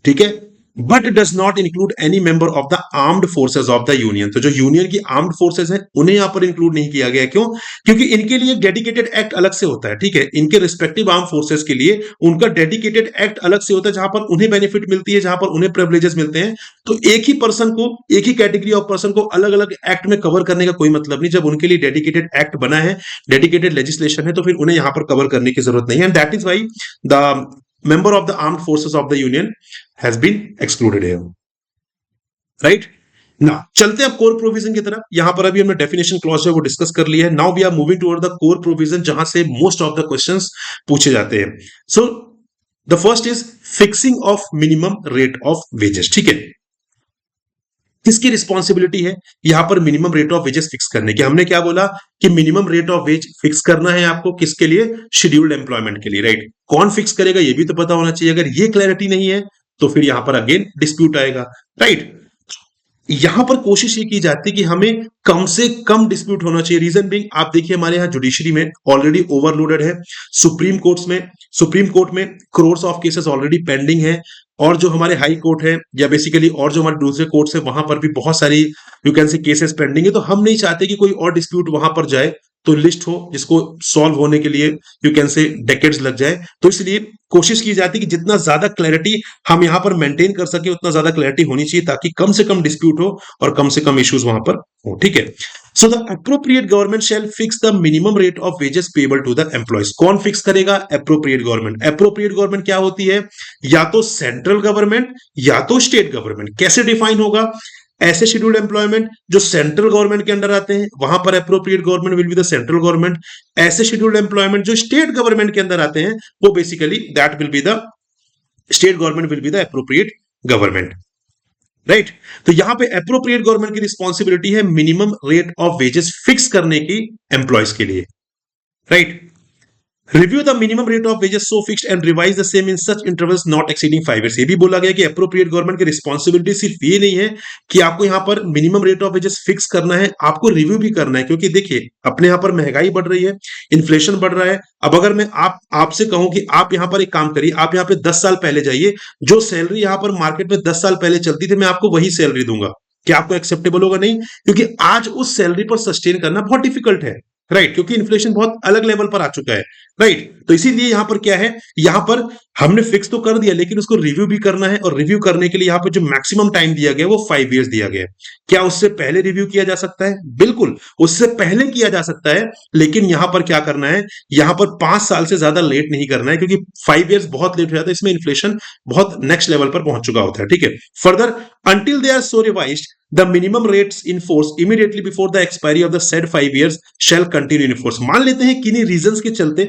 ठीक है। But does not include any member of the armed forces of the union. तो जो यूनियन की आर्म्ड फोर्सेज हैं उन्हें यहां पर इंक्लूड नहीं किया गया। क्यों? क्योंकि इनके लिए डेडिकेटेड एक्ट अलग से होता है, ठीक है, इनके रिस्पेक्टिव आर्म फोर्सेज के लिए उनका डेडिकेटेड एक्ट अलग से होता है, जहां पर उन्हें बेनिफिट मिलती है, जहां पर उन्हें प्रिविलेजेस मिलते हैं। तो एक ही पर्सन को, एक ही कैटेगरी ऑफ पर्सन को अलग अलग एक्ट में कवर करने का कोई मतलब नहीं। जब उनके लिए डेडिकेटेड एक्ट बना है, डेडिकेटेड लेजिस्लेशन है, तो फिर उन्हें यहां पर कवर करने की जरूरत नहीं है। And that is why the member of the armed forces of the union has been excluded here, right? ना चलते हैं अब कोर प्रोविजन की तरफ। यहां पर अभी हमने डेफिनेशन क्लॉज है वो डिस्कस कर लिया है। Now we are moving toward the core provision, जहां से मोस्ट ऑफ द क्वेश्चंस पूछे जाते हैं। So the first is fixing of minimum rate of wages, ठीक है। किसकी रिस्पॉन्सिबिलिटी है यहां पर minimum rate of wages fix करने की? हमने क्या बोला कि minimum rate of wage fix करना है आपको, किसके लिए? शेड्यूल्ड एम्प्लॉयमेंट के लिए, राइट। कौन फिक्स करेगा ये भी तो पता होना चाहिए। अगर ये क्लैरिटी नहीं है तो फिर यहां पर अगेन डिस्प्यूट आएगा, राइट। यहां पर कोशिश ये की जाती है कि हमें कम से कम डिस्प्यूट होना चाहिए। रीजन बीइंग, आप देखिए हमारे यहां जुडिशरी में ऑलरेडी ओवरलोडेड है, सुप्रीम कोर्ट में crores of cases already pending है, और जो हमारे हाई कोर्ट है या बेसिकली और जो हमारे दूसरे कोर्ट्स है वहां पर भी बहुत सारी you can say cases pending है। तो हम नहीं चाहते कि कोई और डिस्प्यूट वहां पर जाए तो लिस्ट हो जिसको सॉल्व होने के लिए यू कैन से डेकेड्स लग जाए। तो इसलिए कोशिश की जाती है कि जितना ज्यादा क्लैरिटी हम यहां पर मेंटेन कर सके उतना ज्यादा क्लैरिटी होनी चाहिए, ताकि कम से कम डिस्प्यूट हो और कम से कम इश्यूज वहां पर हो, ठीक है। So the appropriate government shall fix the minimum rate of wages payable to the employees. कौन फिक्स करेगा? Appropriate government. अप्रोप्रिएट गवर्नमेंट क्या होती है? या तो सेंट्रल गवर्नमेंट या तो स्टेट गवर्नमेंट। कैसे डिफाइन होगा? ऐसे शेड्यूल्ड एम्प्लॉयमेंट जो सेंट्रल गवर्नमेंट के अंडर आते हैं वहां पर appropriate government will be the central government. ऐसे शेड्यूल्ड एम्प्लॉयमेंट जो स्टेट गवर्नमेंट के अंदर आते हैं वो basically that will be the state government will be the appropriate government, right. तो यहां पे अप्रोप्रिएट गवर्नमेंट की रिस्पॉन्सिबिलिटी है minimum rate of wages fix करने की एम्प्लॉयज के लिए, right. Review the minimum rate of wages so fixed and revise the same in such intervals not exceeding 5 years। ये भी बोला गया कि अप्रोप्रिएट गवर्नमेंट की रिस्पॉन्सिबिलिटी सिर्फ ये नहीं है कि आपको यहां पर minimum rate of wages fix करना है, आपको रिव्यू भी करना है। क्योंकि देखिए अपने यहां पर महंगाई बढ़ रही है, इन्फ्लेशन बढ़ रहा है। अब अगर मैं आपसे कहूं कि आप यहां पर एक काम करिए, आप यहां पे 10 साल पहले जाइए, जो सैलरी यहां पर मार्केट में 10 साल पहले चलती थी मैं आपको वही सैलरी दूंगा, क्या आपको एक्सेप्टेबल होगा? नहीं, क्योंकि आज उस सैलरी पर सस्टेन करना बहुत डिफिकल्ट है, राइट, क्योंकि इन्फ्लेशन बहुत अलग लेवल पर आ चुका है, राइट। तो इसीलिए यहां पर क्या है, यहां पर हमने फिक्स तो कर दिया लेकिन उसको रिव्यू भी करना है, और रिव्यू करने के लिए यहां पर जो मैक्सिमम टाइम दिया गया वो 5 years दिया गया है। क्या उससे पहले रिव्यू किया जा सकता है? बिल्कुल उससे पहले किया जा सकता है, लेकिन यहां पर क्या करना है, यहां पर 5 साल से ज्यादा लेट नहीं करना है, क्योंकि 5 years बहुत लेट हो जाता है, इसमें इन्फ्लेशन बहुत नेक्स्ट लेवल पर पहुंच चुका होता है, ठीक है। Further until they are so revised, the minimum rates in force immediately before the expiry of the said 5 years shall continue in force। मान लेते हैं किन्हीं रीजंस के चलते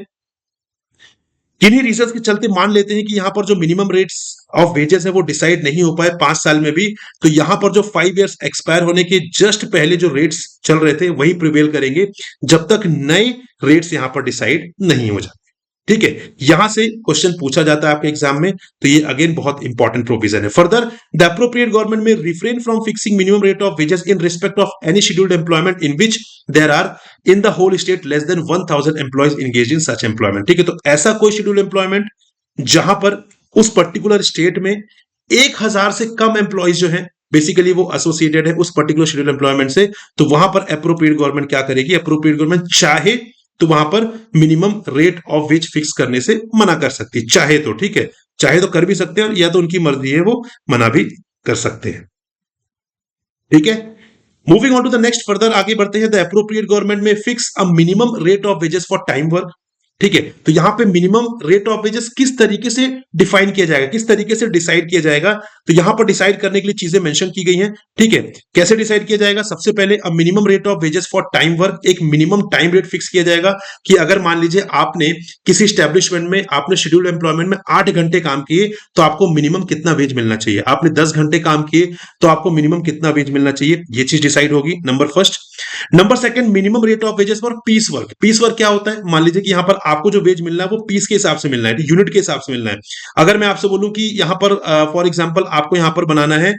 किन्हीं रीजन के चलते मान लेते हैं कि यहाँ पर जो मिनिमम रेट्स ऑफ वेजेस है वो डिसाइड नहीं हो पाए 5 साल में भी, तो यहाँ पर जो 5 इयर्स एक्सपायर होने के जस्ट पहले जो रेट्स चल रहे थे वही प्रिवेल करेंगे जब तक नए रेट्स यहाँ पर डिसाइड नहीं हो जाते। ठीक है, यहां से क्वेश्चन पूछा जाता है आपके एग्जाम में, तो ये अगेन बहुत इंपॉर्टेंट प्रोविजन है। Further, the appropriate government may refrain from fixing minimum rate of wages in respect of any scheduled employment in which there are in the whole state less than 1000 employees engage in such employment. ठीक है, तो ऐसा कोई शेड्यूल्ड एम्प्लॉयमेंट जहां पर उस पर्टिकुलर स्टेट में 1000 से कम एम्प्लॉयज जो है बेसिकली वो एसोसिएटेड है उस पर्टिकुलर शेड्यूल एम्प्लॉयमेंट से, तो वहां पर अप्रोप्रिएट गवर्नमेंट क्या करेगी, अप्रोप्रिएट गवर्नमेंट चाहे तो वहां पर minimum rate of wage fix करने से मना कर सकती है, चाहे तो। ठीक है, चाहे तो कर भी सकते हैं, या तो उनकी मर्जी है वो मना भी कर सकते हैं। ठीक है, moving on to the next, further आगे बढ़ते हैं। The appropriate government may fix a minimum rate of wages for time work. ठीक है, तो यहां पे मिनिमम रेट ऑफ वेजेस किस तरीके से डिफाइन किया जाएगा, किस तरीके से डिसाइड किया जाएगा, तो यहां पर डिसाइड करने के लिए चीजें मेंशन की गई हैं। ठीक है, कैसे डिसाइड किया जाएगा, सबसे पहले अ minimum rate of wages for time work, एक मिनिमम टाइम रेट फिक्स किया जाएगा कि अगर मान लीजिए आपने किसी स्टैब्लिशमेंट में आपने शेड्यूल्ड एम्प्लॉयमेंट में 8 घंटे काम किए तो आपको मिनिमम कितना वेज मिलना चाहिए, आपने 10 घंटे काम किए तो आपको मिनिमम कितना वेज मिलना चाहिए, ये चीज डिसाइड होगी, number first. Number second, minimum rate of wages for piece work. Piece work क्या होता है, मान लीजिए कि यहां पर आपको जो वेज मिलना है वो पीस के हिसाब से मिलना है, यूनिट के हिसाब से मिलना है। अगर मैं आपसे बोलूं कि यहां पर फॉर एग्जांपल आपको यहां पर बनाना है,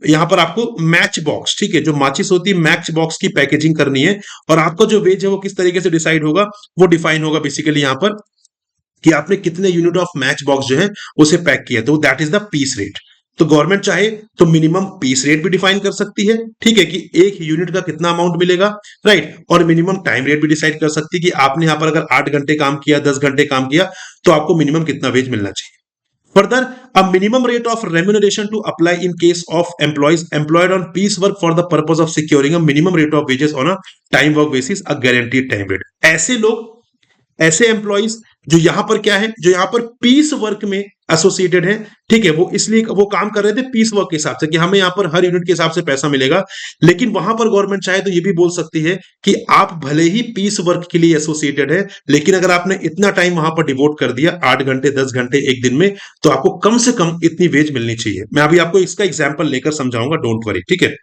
यहां पर आपको मैच बॉक्स, ठीक है, जो माचिस होती है मैच बॉक्स की पैकेजिंग करनी है, और आपका जो वेज है वो किस तरीके से डिसाइड होगा, वो डिफाइन होगा बेसिकली यहां पर कि आपने कितने यूनिट ऑफ मैच बॉक्स जो है उसे पैक किया, तो that is the piece rate. तो गवर्नमेंट चाहे तो मिनिमम पीस रेट भी डिफाइन कर सकती है, ठीक है, कि एक यूनिट का कितना अमाउंट मिलेगा, राइट, और मिनिमम टाइम रेट भी डिसाइड कर सकती है कि आपने यहां पर अगर 8 घंटे काम किया, 10 घंटे काम किया, तो आपको मिनिमम कितना वेज मिलना चाहिए। Further, a minimum rate of remuneration to apply in case of employees employed on piece work for the purpose of securing a minimum rate of wages on a time work basis, a guaranteed time rate। ऐसे लोग, ऐसे एम्प्लॉइज जो यहां पर क्या है, जो यहां पर पीस वर्क में एसोसिएटेड है, ठीक है, वो इसलिए वो काम कर रहे थे पीस वर्क के हिसाब से कि हमें यहां पर हर यूनिट के हिसाब से पैसा मिलेगा, लेकिन वहां पर गवर्नमेंट चाहे तो ये भी बोल सकती है कि आप भले ही पीस वर्क के लिए एसोसिएटेड है, लेकिन अगर आपने इतना टाइम वहां पर डिवोट कर दिया, 8 घंटे 10 घंटे एक दिन में, तो आपको कम से कम इतनी वेज मिलनी चाहिए। मैं अभी आपको इसका एग्जाम्पल लेकर समझाऊंगा, डोंट वरी। ठीक है,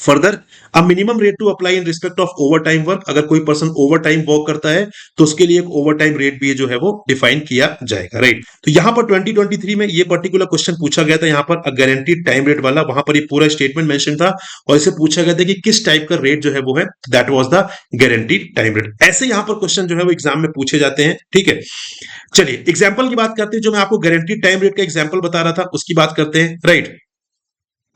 further, a minimum rate to apply in respect of overtime work. अगर कोई पर्सन ओवर टाइम वर्क करता है तो उसके लिए एक ओवर टाइम रेट भी जो है वो डिफाइन किया जाएगा, राइट। तो यहां पर 2023 में ये पर्टिकुलर क्वेश्चन पूछा गया था, यहां पर गारंटीड टाइम रेट वाला, वहां पर ये पूरा स्टेटमेंट मेंशन था, और इसे पूछा गया था कि किस टाइप का रेट जो है वो है, that was the guaranteed time rate. ऐसे यहां पर क्वेश्चन जो है वो एग्जाम में पूछे जाते हैं। ठीक है, चलिए एग्जाम्पल की बात करते हैं, जो मैं आपको गारंटीड टाइम रेट का एग्जाम्पल बता रहा था उसकी बात करते हैं, राइट।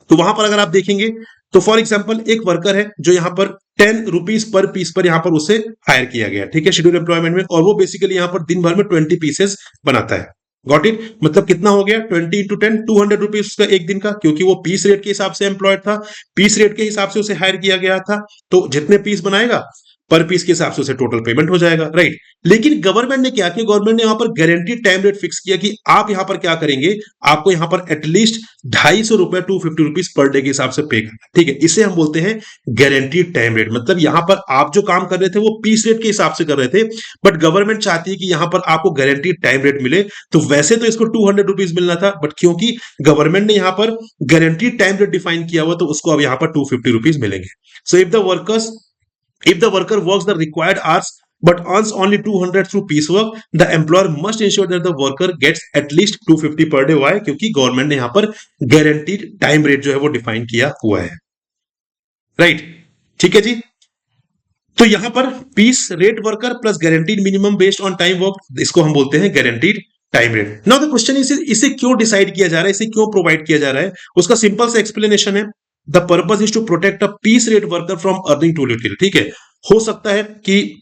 तो वहां पर अगर आप देखेंगे तो फॉर एग्जांपल एक वर्कर है जो यहां पर 10 रुपीज पर पीस पर यहां पर उसे हायर किया गया, ठीक है, शेड्यूल एम्प्लॉयमेंट में, और वो बेसिकली यहां पर दिन भर में 20 पीसेस बनाता है। गॉट इट, मतलब कितना हो गया, 20 इंटू 10, 200 रुपीज का एक दिन का, क्योंकि वो पीस रेट के हिसाब से एम्प्लॉयड था, पीस रेट के हिसाब से उसे हायर किया गया था, तो जितने पीस बनाएगा पर पीस के हिसाब से उसे टोटल पेमेंट हो जाएगा, राइट। लेकिन गवर्नमेंट ने क्या किया, गवर्नमेंट ने यहां पर गारंटीड टाइम रेट फिक्स किया कि आप यहां पर क्या करेंगे, आपको यहां पर एटलीस्ट 250 रुपए 250 रुपीज पर डे के हिसाब से पे करना, ठीक है, इसे हम बोलते हैं गारंटीड टाइम रेट। मतलब यहां पर आप जो काम कर रहे थे वो पीस रेट के हिसाब से कर रहे थे, बट गवर्नमेंट चाहती है कि यहां पर आपको गारंटीड टाइम रेट मिले। तो वैसे तो इसको 200 रुपीज मिलना था, बट क्योंकि गवर्नमेंट ने यहां पर गारंटीड टाइम रेट डिफाइन किया हुआ, तो उसको अब यहां पर 250 रुपीज मिलेंगे। सो if the worker works the required hours but earns only 200 through piecework, the employer must ensure that the worker gets at least 250 per day। why? क्योंकि गवर्नमेंट ने यहां पर गारंटीड टाइम रेट जो है वो डिफाइन किया हुआ है, राइट। ठीक है जी, तो यहां पर piece rate worker plus guaranteed minimum based on time work, इसको हम बोलते हैं guaranteed time rate. Now the question is, इसे क्यों डिसाइड किया जा रहा है, इसे क्यों प्रोवाइड किया जा रहा है, उसका सिंपल सा एक्सप्लेनेशन है, the purpose is to protect a piece rate worker from earning too little. ठीक है, हो सकता है कि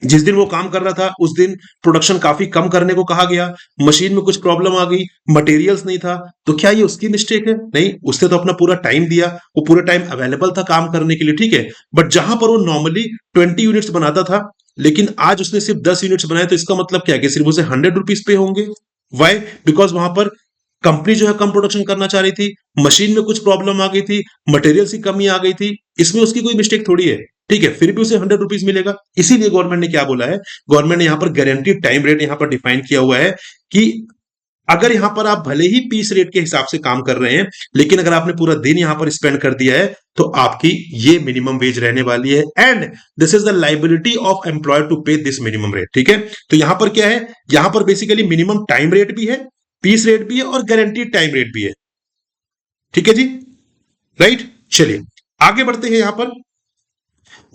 जिस दिन वो काम कर रहा था उस दिन प्रोडक्शन काफी कम करने को कहा गया, मशीन में कुछ प्रॉब्लम आ गई, मटेरियल्स नहीं था, तो क्या ये उसकी मिस्टेक है? नहीं, उसने तो अपना पूरा टाइम दिया, वो पूरा टाइम अवेलेबल था काम करने के लिए, ठीक है। बट जहां पर वो नॉर्मली 20 यूनिट्स बनाता था, लेकिन आज उसने सिर्फ 10 यूनिट्स बनाए, तो इसका मतलब क्या है कि सिर्फ उसे 100 रुपीज पे होंगे। वाई? बिकॉज वहां पर कंपनी जो है कम प्रोडक्शन करना चाह रही थी, मशीन में कुछ प्रॉब्लम आ गई थी, मटेरियल्स की कमी आ गई थी, इसमें उसकी कोई मिस्टेक थोड़ी है। ठीक है, फिर भी उसे 100 रुपीज मिलेगा। इसीलिए गवर्नमेंट ने क्या बोला है, गवर्नमेंट ने यहाँ पर गारंटीड टाइम रेट यहाँ पर डिफाइन किया हुआ है कि अगर यहां पर आप भले ही पीस रेट के हिसाब से काम कर रहे हैं, लेकिन अगर आपने पूरा दिन यहां पर स्पेंड कर दिया है तो आपकी ये मिनिमम वेज रहने वाली है, and this is the liability of employer to pay this minimum rate. ठीक है, तो यहां पर क्या है, यहां पर बेसिकली मिनिमम टाइम रेट भी है, पीस रेट भी है और गारंटीड टाइम रेट भी है। ठीक है जी, राइट। चलिए आगे बढ़ते हैं, यहां पर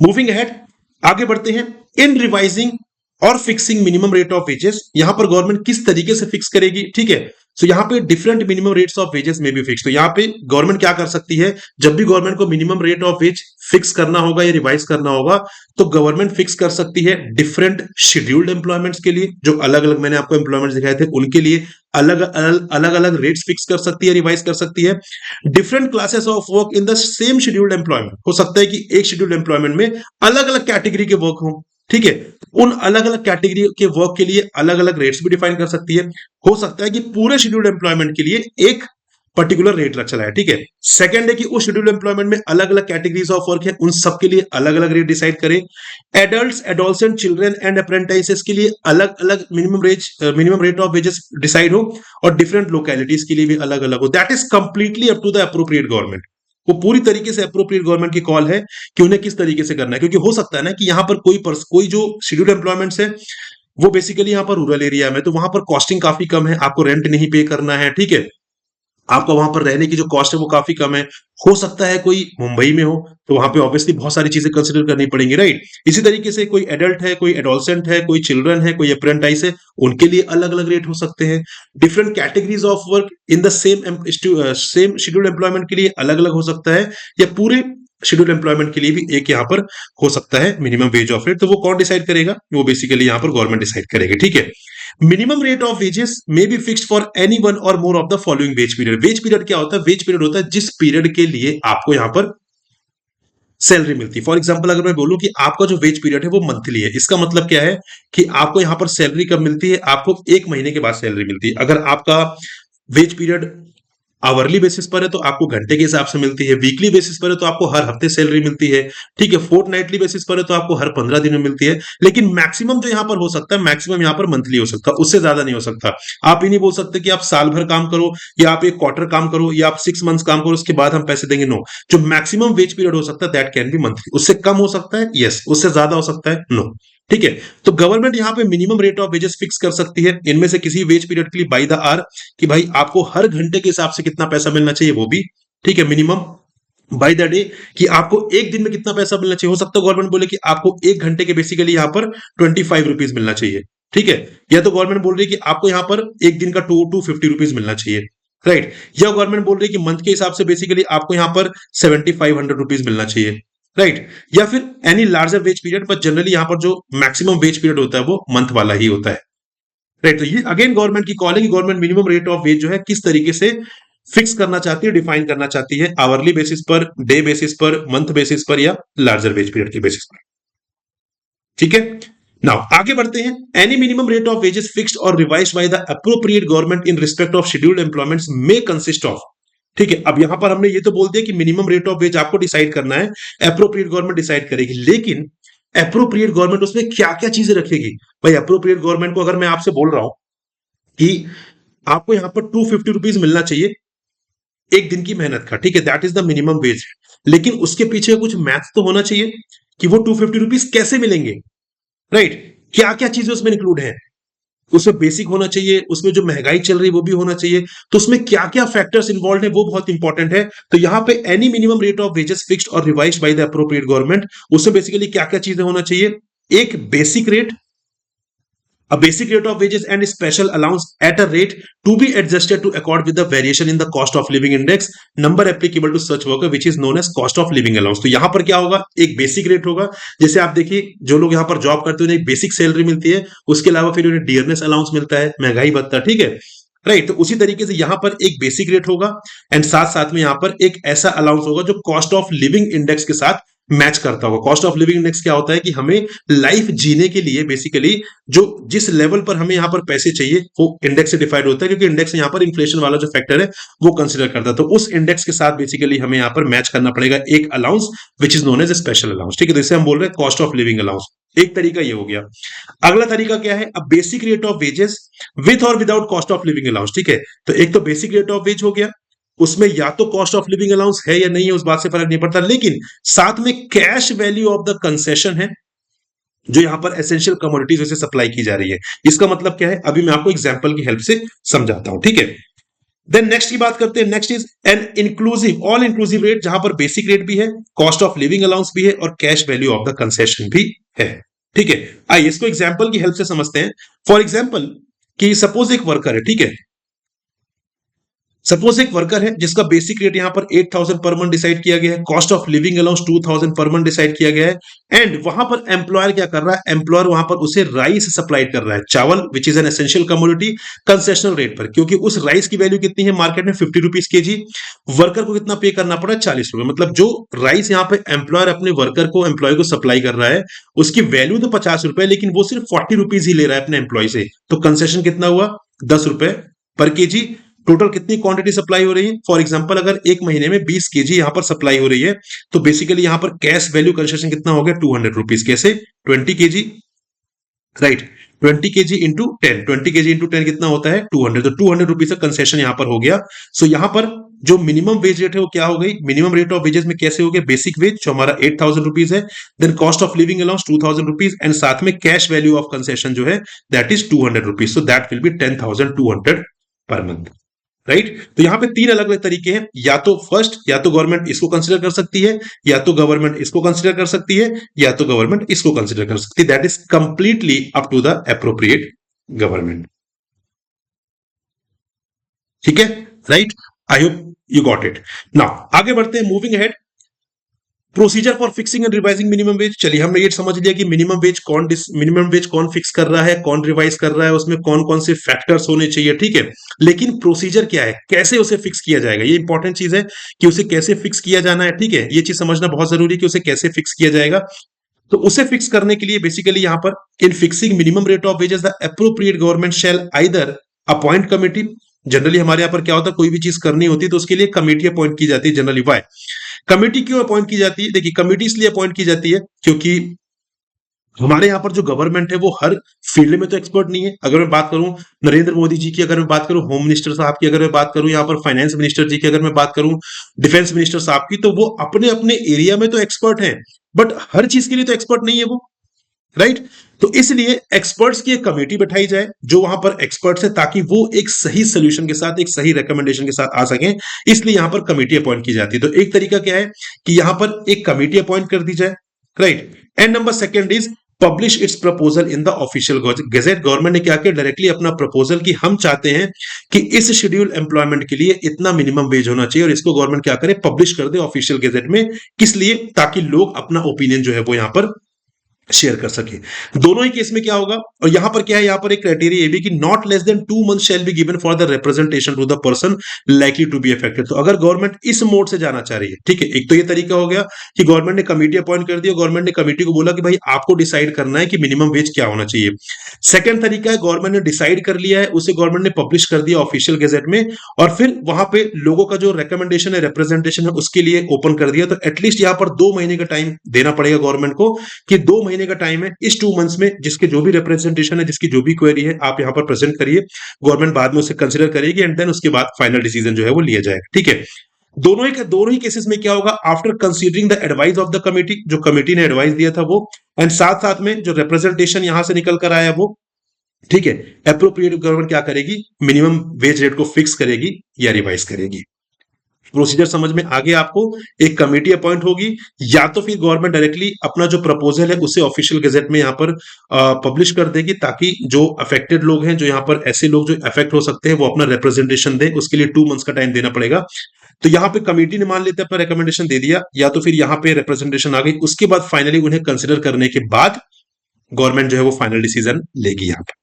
मूविंग अहेड, आगे बढ़ते हैं। इन रिवाइजिंग और fixing minimum rate of wages, यहां पर गवर्नमेंट किस तरीके से फिक्स करेगी। ठीक है, सो यहां पे different minimum rates of wages में भी फिक्स। तो यहां पे गवर्नमेंट क्या कर सकती है, जब भी गवर्नमेंट को minimum rate of wage fix करना होगा या रिवाइज करना होगा, तो गवर्नमेंट फिक्स कर सकती है डिफरेंट शेड्यूल्ड एम्प्लॉयमेंट्स के लिए, जो अलग अलग मैंने आपको एम्प्लॉयमेंट्स दिखाए थे उनके लिए अलग अलग अलग रेट्स फिक्स कर सकती है, रिवाइज कर सकती है। Different classes of work in the same scheduled employment, हो सकता है कि एक शेड्यूल्ड एम्प्लॉयमेंट में अलग अलग कैटेगरी के वर्क हो। ठीक है, उन अलग अलग कैटेगरी के वर्क के लिए अलग अलग रेट्स भी डिफाइन कर सकती है। हो सकता है कि पूरे शेड्यूल्ड एम्प्लॉयमेंट के लिए एक पर्टिकुलर रेट रखा है। ठीक है, सेकंड है कि उस शेड्यूल्ड एम्प्लॉयमेंट में अलग अलग कैटेगरीज ऑफ वर्क है, उन सब के लिए अलग अलग रेट डिसाइड करें। Adults, adolescent, children and apprentices के लिए अलग अलग minimum rate of wages decide हो, और डिफरेंट लोकेलिटीज के लिए भी अलग अलग हो। That is completely up to the appropriate government. वो पूरी तरीके से अप्रोप्रिएट गवर्नमेंट की कॉल है कि उन्हें किस तरीके से करना है, क्योंकि हो सकता है ना कि यहां पर कोई जो शेड्यूल्ड एम्प्लॉयमेंट्स है वो बेसिकली यहां पर रूरल एरिया में, तो वहां पर कॉस्टिंग काफी कम है, आपको रेंट नहीं पे करना है। ठीक है, आपका वहां पर रहने की जो कॉस्ट है वो काफी कम है। हो सकता है कोई मुंबई में हो, तो वहां पे ऑब्वियसली बहुत सारी चीजें कंसिडर करनी पड़ेंगी, राइट। इसी तरीके से कोई एडल्ट है, कोई एडोलसेंट है, कोई चिल्ड्रन है, कोई अप्रेंटाइज है, उनके लिए अलग अलग रेट हो सकते हैं। Different categories of work in the same scheduled employment के लिए अलग अलग हो सकता है, या पूरे शेड्यूल्ड एम्प्लॉयमेंट के लिए भी एक यहाँ पर हो सकता है मिनिमम वेज ऑफ रेट। तो वो कौन डिसाइड करेगा, वो बेसिकली यहाँ पर गवर्नमेंट डिसाइड करेगी। ठीक है, minimum rate of wages may be fixed for any one or more of the following wage period. Wage period क्या होता है, वेज पीरियड होता है जिस पीरियड के लिए आपको यहां पर सैलरी मिलती है। फॉर एग्जांपल अगर मैं बोलूं कि आपका जो वेज पीरियड है वो मंथली है, इसका मतलब क्या है कि आपको यहां पर सैलरी कब मिलती है, आपको एक महीने के बाद सैलरी मिलती है। अगर आपका वेज पीरियड आवरली बेसिस पर है तो आपको घंटे के हिसाब से मिलती है, वीकली बेसिस पर है तो आपको हर हफ्ते सैलरी मिलती है। ठीक है, फोर्टनाइटली बेसिस पर है तो आपको हर 15 दिन में मिलती है। लेकिन मैक्सिमम जो यहां पर हो सकता है, मैक्सिमम यहां पर मंथली हो सकता है, उससे ज्यादा नहीं हो सकता। आप ये नहीं बोल सकते कि आप साल भर काम करो, या आप एक क्वार्टर काम करो, या आप 6 मंथ्स काम करो उसके बाद हम पैसे देंगे। नो, जो मैक्सिमम वेज पीरियड हो सकता है दैट कैन बी मंथली। उससे कम हो सकता है यस, उससे ज्यादा हो सकता है नो। ठीक है, तो गवर्नमेंट यहां पे minimum rate of wages fix कर सकती है इनमें से किसी वेज पीरियड के लिए बाय द आवर, कि भाई आपको हर घंटे के हिसाब से कितना पैसा मिलना चाहिए, वो भी ठीक है मिनिमम। बाय द डे, कि आपको एक दिन में कितना पैसा मिलना चाहिए। हो सकता है गवर्नमेंट बोले कि आपको एक घंटे के बेसिकली यहां पर 25 रुपीज मिलना चाहिए। ठीक है, या तो गवर्नमेंट बोल रही है कि आपको यहां पर एक दिन का 250 रुपीज मिलना चाहिए, राइट। या गवर्नमेंट बोल रही है कि मंथ के हिसाब से बेसिकली आपको यहां पर 7500 रुपीज मिलना चाहिए, राइट। या फिर एनी लार्जर वेज पीरियड, पर जनरली यहां पर जो मैक्सिमम वेज पीरियड होता है वो मंथ वाला ही होता है, राइट। तो ये अगेन गवर्नमेंट की कॉल है कि government minimum rate of veg जो है किस तरीके से फिक्स करना चाहती है, डिफाइन करना चाहती है, आवरली बेसिस पर, डे बेसिस पर, मंथ बेसिस पर, या लार्जर वेज पीरियड के बेसिस पर। ठीक है, नाउ आगे बढ़ते हैं। Any minimum rate of wages fixed or revised by the appropriate government in respect of scheduled employments may consist of. ठीक है, अब यहां पर हमने ये तो बोल दिया कि मिनिमम रेट ऑफ वेज आपको डिसाइड करना है, अप्रोप्रिएट गवर्नमेंट डिसाइड करेगी। लेकिन अप्रोप्रिएट गवर्नमेंट उसमें क्या क्या चीजें रखेगी। भाई अप्रोप्रिएट गवर्नमेंट को अगर मैं आपसे बोल रहा हूं कि आपको यहां पर 250 रुपीज मिलना चाहिए एक दिन की मेहनत का, ठीक है, that is the minimum veg. लेकिन उसके पीछे कुछ मैथ तो होना चाहिए कि वो 250 रुपीज कैसे मिलेंगे, राइट। क्या क्या चीजें उसमें इंक्लूड है, उसमें बेसिक होना चाहिए, उसमें जो महंगाई चल रही है वो भी होना चाहिए। तो उसमें क्या क्या फैक्टर्स इन्वॉल्व है वो बहुत इंपॉर्टेंट है। तो यहां पे any minimum rate of wages fixed or revised by the appropriate government, उसमें बेसिकली क्या क्या चीजें होना चाहिए। एक basic rate, a basic rate of wages and special allowance at a rate to be adjusted to accord with the variation in the cost of living index number applicable to such worker which is known as cost of living allowance। तो यहां पर क्या होगा, एक बेसिक रेट होगा। जैसे आप देखिए जो लोग यहां पर जॉब करते हैं उन्हें एक बेसिक सैलरी मिलती है, उसके अलावा फिर उन्हें डियरनेस अलाउंस मिलता है, महंगाई भत्ता, ठीक है, राइट। तो उसी तरीके से यहां पर एक बेसिक रेट होगा, एंड साथ साथ में यहां पर एक ऐसा अलाउंस होगा जो कॉस्ट ऑफ लिविंग इंडेक्स के साथ मैच करता होगा। कॉस्ट ऑफ लिविंग इंडेक्स क्या होता है कि हमें लाइफ जीने के लिए बेसिकली जो जिस लेवल पर हमें यहाँ पर पैसे चाहिए वो इंडेक्स से डिफाइड होता है, क्योंकि इंडेक्स यहाँ पर इन्फ्लेशन वाला जो फैक्टर है वो कंसिडर करता है। तो उस इंडेक्स के साथ बेसिकली हमें यहाँ पर मैच करना पड़ेगा एक allowance which is known as special allowance. ठीक है, तो इसे हम बोल रहे हैं कॉस्ट ऑफ लिविंग अलाउंस। एक तरीका ये हो गया। अगला तरीका क्या है, अब basic rate of wages with or without cost of living allowance. ठीक है, तो एक तो बेसिक रेट ऑफ वेज हो गया, उसमें या तो कॉस्ट ऑफ लिविंग अलाउंस है या नहीं है उस बात से फर्क नहीं पड़ता, लेकिन साथ में cash value of the concession है जो यहां पर एसेंशियल कमोडिटीज से सप्लाई की जा रही है। इसका मतलब क्या है, अभी मैं आपको एग्जांपल की हेल्प से समझाता हूं। ठीक है, देन नेक्स्ट की बात करते हैं। Next is an inclusive all inclusive rate, जहां पर बेसिक रेट भी है, कॉस्ट ऑफ लिविंग अलाउंस भी है और cash value of the concession भी है। ठीक है, आइए इसको एग्जांपल की हेल्प से समझते हैं। फॉर एग्जांपल कि सपोज एक वर्कर है, ठीक है, सपोज एक वर्कर है जिसका बेसिक रेट यहां पर 8,000 पर मंथ डिसाइड किया गया है, cost of living allowance 2,000 per month decide किया गया है, एंड वहां पर एम्प्लॉयर क्या कर रहा है, एम्प्लॉयर वहां पर उसे राइस सप्लाई कर रहा है, चावल which is an essential commodity, concessional rate पर, क्योंकि उस राइस की वैल्यू कितनी है मार्केट में 50 रुपीज के जी। वर्कर को कितना पे करना पड़ा, 40 रुपए। मतलब जो राइस यहाँ पे एम्प्लॉयर अपने वर्कर को एम्प्लॉय को सप्लाई कर रहा है उसकी वैल्यू तो 50 रुपए, लेकिन वो सिर्फ 40 रुपीज ही ले रहा है अपने एम्प्लॉय से। तो कंसेशन कितना हुआ, 10 रुपए पर केजी। टोटल कितनी क्वांटिटी सप्लाई हो रही है, फॉर एग्जांपल अगर एक महीने में 20 केजी यहां पर सप्लाई हो रही है, तो बेसिकली यहां पर कैश वैल्यू कंसेशन कितना हो गया, 200 रुपीज। कैसे, 20 KG, right, 20 KG into 10, 20 KG into 10 कितना होता है, 200। तो 200 रुपीज का कंसेशन यहां पर हो गया। सो यहां पर जो मिनिमम वेज रेट है वो क्या हो गई, मिनिमम रेट ऑफ वेजेस में कैसे हो गया, बेसिक वेज जो हमारा 8,000 रुपीज है, then cost of living allowance 2,000 rupees, and साथ में कैश वैल्यू ऑफ कंसेशन जो है that is 200 rupees. So that will be 10,200 per month, right. तो यहां पे तीन अलग अलग तरीके हैं, या तो फर्स्ट, या तो गवर्नमेंट इसको कंसिडर कर सकती है, या तो गवर्नमेंट इसको कंसिडर कर सकती है, या तो गवर्नमेंट इसको कंसिडर कर सकती है। That is completely up to the appropriate government. ठीक है, right, I hope you got it. Now आगे बढ़ते हैं, moving ahead, procedure for fixing and revising minimum wage. चलिए हमने ये समझ लिया कि मिनिमम वेज कौन फिक्स कर रहा है, कौन रिवाइज कर रहा है, उसमें कौन कौन से फैक्टर्स होने चाहिए। ठीक है, लेकिन प्रोसीजर क्या है, कैसे उसे फिक्स किया जाएगा, ये इंपॉर्टेंट चीज है कि उसे कैसे फिक्स किया जाना है। ठीक है, ये चीज समझना बहुत जरूरी है कि उसे कैसे फिक्स किया जाएगा। तो उसे फिक्स करने के लिए बेसिकली यहां पर in fixing minimum rate of wages the appropriate government shall either appoint committee. Generally हमारे यहां पर क्या होता है, कोई भी चीज करनी होती है तो उसके लिए कमेटी अपॉइंट की जाती है जनरली। वाई कमेटी क्यों अपॉइंट की जाती है, देखिए कमेटी इसलिए अपॉइंट की जाती है क्योंकि हमारे यहाँ पर जो गवर्नमेंट है वो हर फील्ड में तो एक्सपर्ट नहीं है। अगर मैं बात करूं नरेंद्र मोदी जी की, अगर मैं बात करूं होम मिनिस्टर साहब की, अगर मैं बात करूं यहाँ पर फाइनेंस मिनिस्टर जी की, अगर मैं बात करूं डिफेंस मिनिस्टर साहब की, तो वो अपने अपने एरिया में तो एक्सपर्ट हैं, बट हर चीज के लिए तो एक्सपर्ट नहीं है वो, राइट। तो इसलिए एक्सपर्ट्स की एक कमेटी बैठाई जाए जो वहां पर एक्सपर्ट्स है, ताकि वो एक सही सोल्यूशन के साथ, एक सही रिकमेंडेशन के साथ आ सके, इसलिए यहां पर कमेटी अपॉइंट की जाती है। तो एक तरीका क्या है कि यहां पर एक कमेटी अपॉइंट कर दी जाए, right. And number second is publish its proposal in the official gazette. Government ने क्या किया, डायरेक्टली अपना प्रपोजल कि हम चाहते हैं कि इस शेड्यूल एम्प्लॉयमेंट के लिए इतना मिनिमम वेज होना चाहिए, और इसको गवर्नमेंट क्या करे, पब्लिश कर दे ऑफिशियल गजेट में। किस लिए, ताकि लोग अपना ओपिनियन जो है वो यहां पर शेयर कर सके। दोनों ही केस में क्या होगा, और यहां पर क्या है, यहां पर एक क्राइटेरिया ये भी कि not less than 2 month shall be given for the representation to the person likely to be affected. तो अगर गवर्नमेंट इस मोड से जाना चाह रही है, ठीक है, एक तो ये तरीका हो गया कि गवर्नमेंट ने कमेटी अपॉइंट कर दी, गवर्नमेंट ने कमेटी को बोला कि भाई आपको डिसाइड करना है कि मिनिमम वेज क्या होना चाहिए। सेकंड तरीका है, गवर्नमेंट ने डिसाइड कर लिया है, उसे गवर्नमेंट ने पब्लिश कर दिया ऑफिशियल गजेट में, और फिर वहां पे लोगों का जो रिकमेंडेशन है, रिप्रेजेंटेशन है, उसके लिए ओपन कर दिया। तो एटलीस्ट यहां पर 2 महीने का टाइम देना पड़ेगा गवर्नमेंट को, कि 2 महीने का टाइम है, इस 2 मंथ्स में जिसके जो भी रिप्रेजेंटेशन है, जिसकी जो भी क्वेरी है, आप यहां पर प्रेजेंट करिए, गवर्नमेंट बाद में उसे कंसिडर करेगी, एंड देन उसके बाद फाइनल डिसीजन जो है वो लिया जाएगा। ठीक है, दोनों ही केसेस में क्या होगा, after considering the advice of the committee, जो कमिटी ने एडवाइस दिया था वो, एंड साथ साथ में जो रिप्रेजेंटेशन यहां से निकल कर आया वो, ठीक है, एप्रोप्रिएट गवर्नमेंट क्या करेगी, मिनिमम वेज रेट को फिक्स करेगी या रिवाइज करेगी। प्रोसीजर समझ में आ गया आपको, एक कमेटी अपॉइंट होगी, या तो फिर गवर्नमेंट डायरेक्टली अपना जो प्रपोजल है उसे ऑफिशियल गजेट में यहां पर पब्लिश कर देगी, ताकि जो अफेक्टेड लोग हैं, जो यहां पर ऐसे लोग जो अफेक्ट हो सकते हैं, वो अपना रिप्रेजेंटेशन दें। उसके लिए 2 मंथ्स का टाइम देना पड़ेगा। तो यहां पे कमेटी ने मान लेते अपना रिकमेंडेशन दे दिया, या तो फिर यहां पे रिप्रेजेंटेशन आ गई, उसके बाद फाइनली उन्हें कंसिडर करने के बाद गवर्नमेंट जो है वो फाइनल डिसीजन लेगी यहां पर।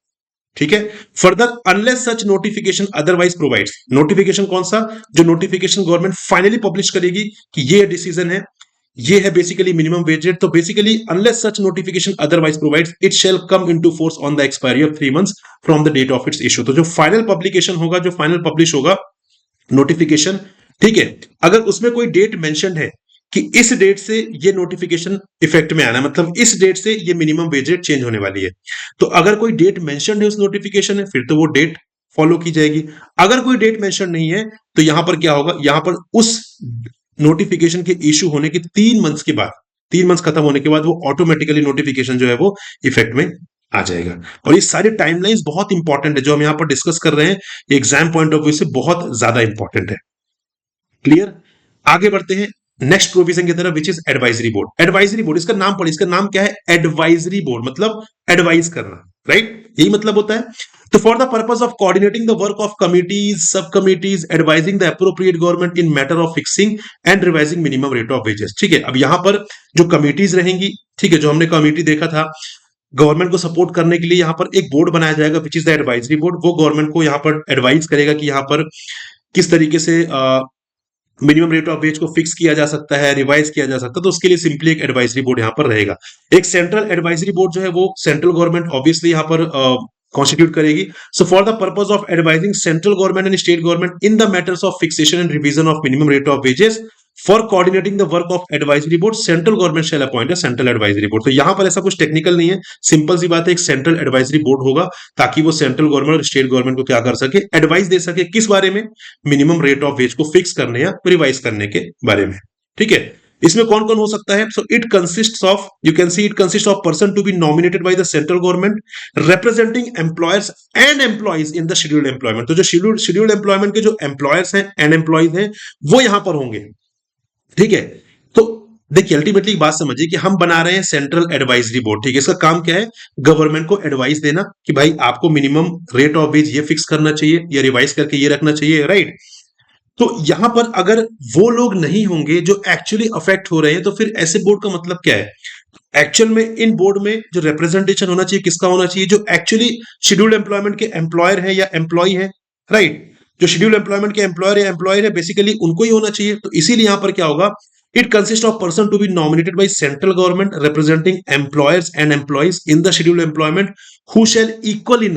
ठीक है, further unless such notification otherwise provides, notification कौन सा, जो नोटिफिकेशन गवर्नमेंट फाइनली पब्लिश करेगी कि ये डिसीजन है, ये है बेसिकली मिनिमम वेज रेट। तो basically unless such notification otherwise provides it shall come into force on the expiry of 3 months from the date of its issue. तो जो फाइनल पब्लिकेशन होगा, जो फाइनल पब्लिश होगा नोटिफिकेशन, ठीक है, अगर उसमें कोई डेट मेंशन है कि इस डेट से ये नोटिफिकेशन इफेक्ट में आना है, मतलब इस डेट से ये मिनिमम वेज रेट चेंज होने वाली है, तो अगर कोई डेट मेंशन है उस नोटिफिकेशन में, फिर तो वो डेट फॉलो की जाएगी। अगर कोई डेट मेंशन नहीं है तो यहां पर क्या होगा, यहां पर उस नोटिफिकेशन के इशू होने के 3 मंथ्स के बाद, 3 मंथ्स खत्म होने के बाद वो ऑटोमेटिकली नोटिफिकेशन जो है वो इफेक्ट में आ जाएगा। और ये सारे टाइमलाइंस बहुत इंपॉर्टेंट है जो हम यहां पर डिस्कस कर रहे हैं, एग्जाम पॉइंट ऑफ व्यू से बहुत ज्यादा इंपॉर्टेंट है। क्लियर? आगे बढ़ते हैं नेक्स्ट प्रोविजन की तरफ, which is advisory board. Advisory board, इसका नाम पढ़िए, इसका नाम क्या है? एडवाइजरी बोर्ड, मतलब एडवाइज करना, राइट? यही मतलब होता है। तो for the purpose of coordinating the work of committees, sub committees, advising the appropriate government in matter of fixing and revising minimum rate of wages. ठीक है, अब यहां पर जो कमिटीज रहेंगी, ठीक है, जो हमने कमिटी देखा था गवर्नमेंट को सपोर्ट करने के लिए, यहां पर एक बोर्ड बनाया जाएगा which is the advisory board. वो गवर्नमेंट को यहां पर एडवाइज करेगा कि यहां पर किस तरीके से मिनिमम रेट ऑफ वेज को फिक्स किया जा सकता है, रिवाइज किया जा सकता है। तो उसके लिए सिंपली एक एडवाइजरी बोर्ड यहां पर रहेगा। एक सेंट्रल एडवाइजरी बोर्ड जो है वो सेंट्रल गवर्नमेंट ऑब्वियसली यहां पर कॉन्स्टिट्यूट करेगी। So for the purpose of advising central government and state government in the matters of fixation and revision of minimum rate of wages, for coordinating the work of advisory board, central government shall appoint a central advisory board. तो यहां पर ऐसा कुछ टेक्निकल नहीं है, सिंपल सी बात है, एक सेंट्रल एडवाइजरी बोर्ड होगा ताकि वो सेंट्रल गवर्नमेंट और स्टेट गवर्नमेंट को क्या कर सके, एडवाइस दे सके। किस बारे में? मिनिमम रेट ऑफ वेज को फिक्स करने या रिवाइज करने के बारे में। ठीक है, इसमें कौन कौन हो सकता है? So it consist of, you can see, it consist of person to be nominated by the central government representing employers and employees in the scheduled employment. तो जो शेड्यूल्ड एम्प्लॉयमेंट के जो एम्प्लॉयर्स हैं एंड एम्प्लॉयज हैं वो यहां पर होंगे। ठीक है, तो देखिए अल्टीमेटली बात समझिए कि हम बना रहे हैं सेंट्रल एडवाइजरी बोर्ड। ठीक है, इसका काम क्या है? गवर्नमेंट को एडवाइस देना कि भाई आपको मिनिमम रेट ऑफ वेज ये फिक्स करना चाहिए या रिवाइज करके ये रखना चाहिए, राइट? तो यहां पर अगर वो लोग नहीं होंगे जो एक्चुअली अफेक्ट हो रहे हैं, तो फिर ऐसे बोर्ड का मतलब क्या है? एक्चुअल में इन बोर्ड में जो रिप्रेजेंटेशन होना चाहिए किसका होना चाहिए? जो एक्चुअली शेड्यूल्ड एम्प्लॉयमेंट के एम्प्लॉयर है या एम्प्लॉय है, राइट? जो शेड्यूल्ड एम्प्लॉयमेंट के एम्प्लॉयर या एम्प्लॉयर है बेसिकली उनको ही होना चाहिए। तो इसीलिए यहां पर क्या होगा, it consist of person to be nominated by central government representing employers and employees in the scheduled employment who shall equally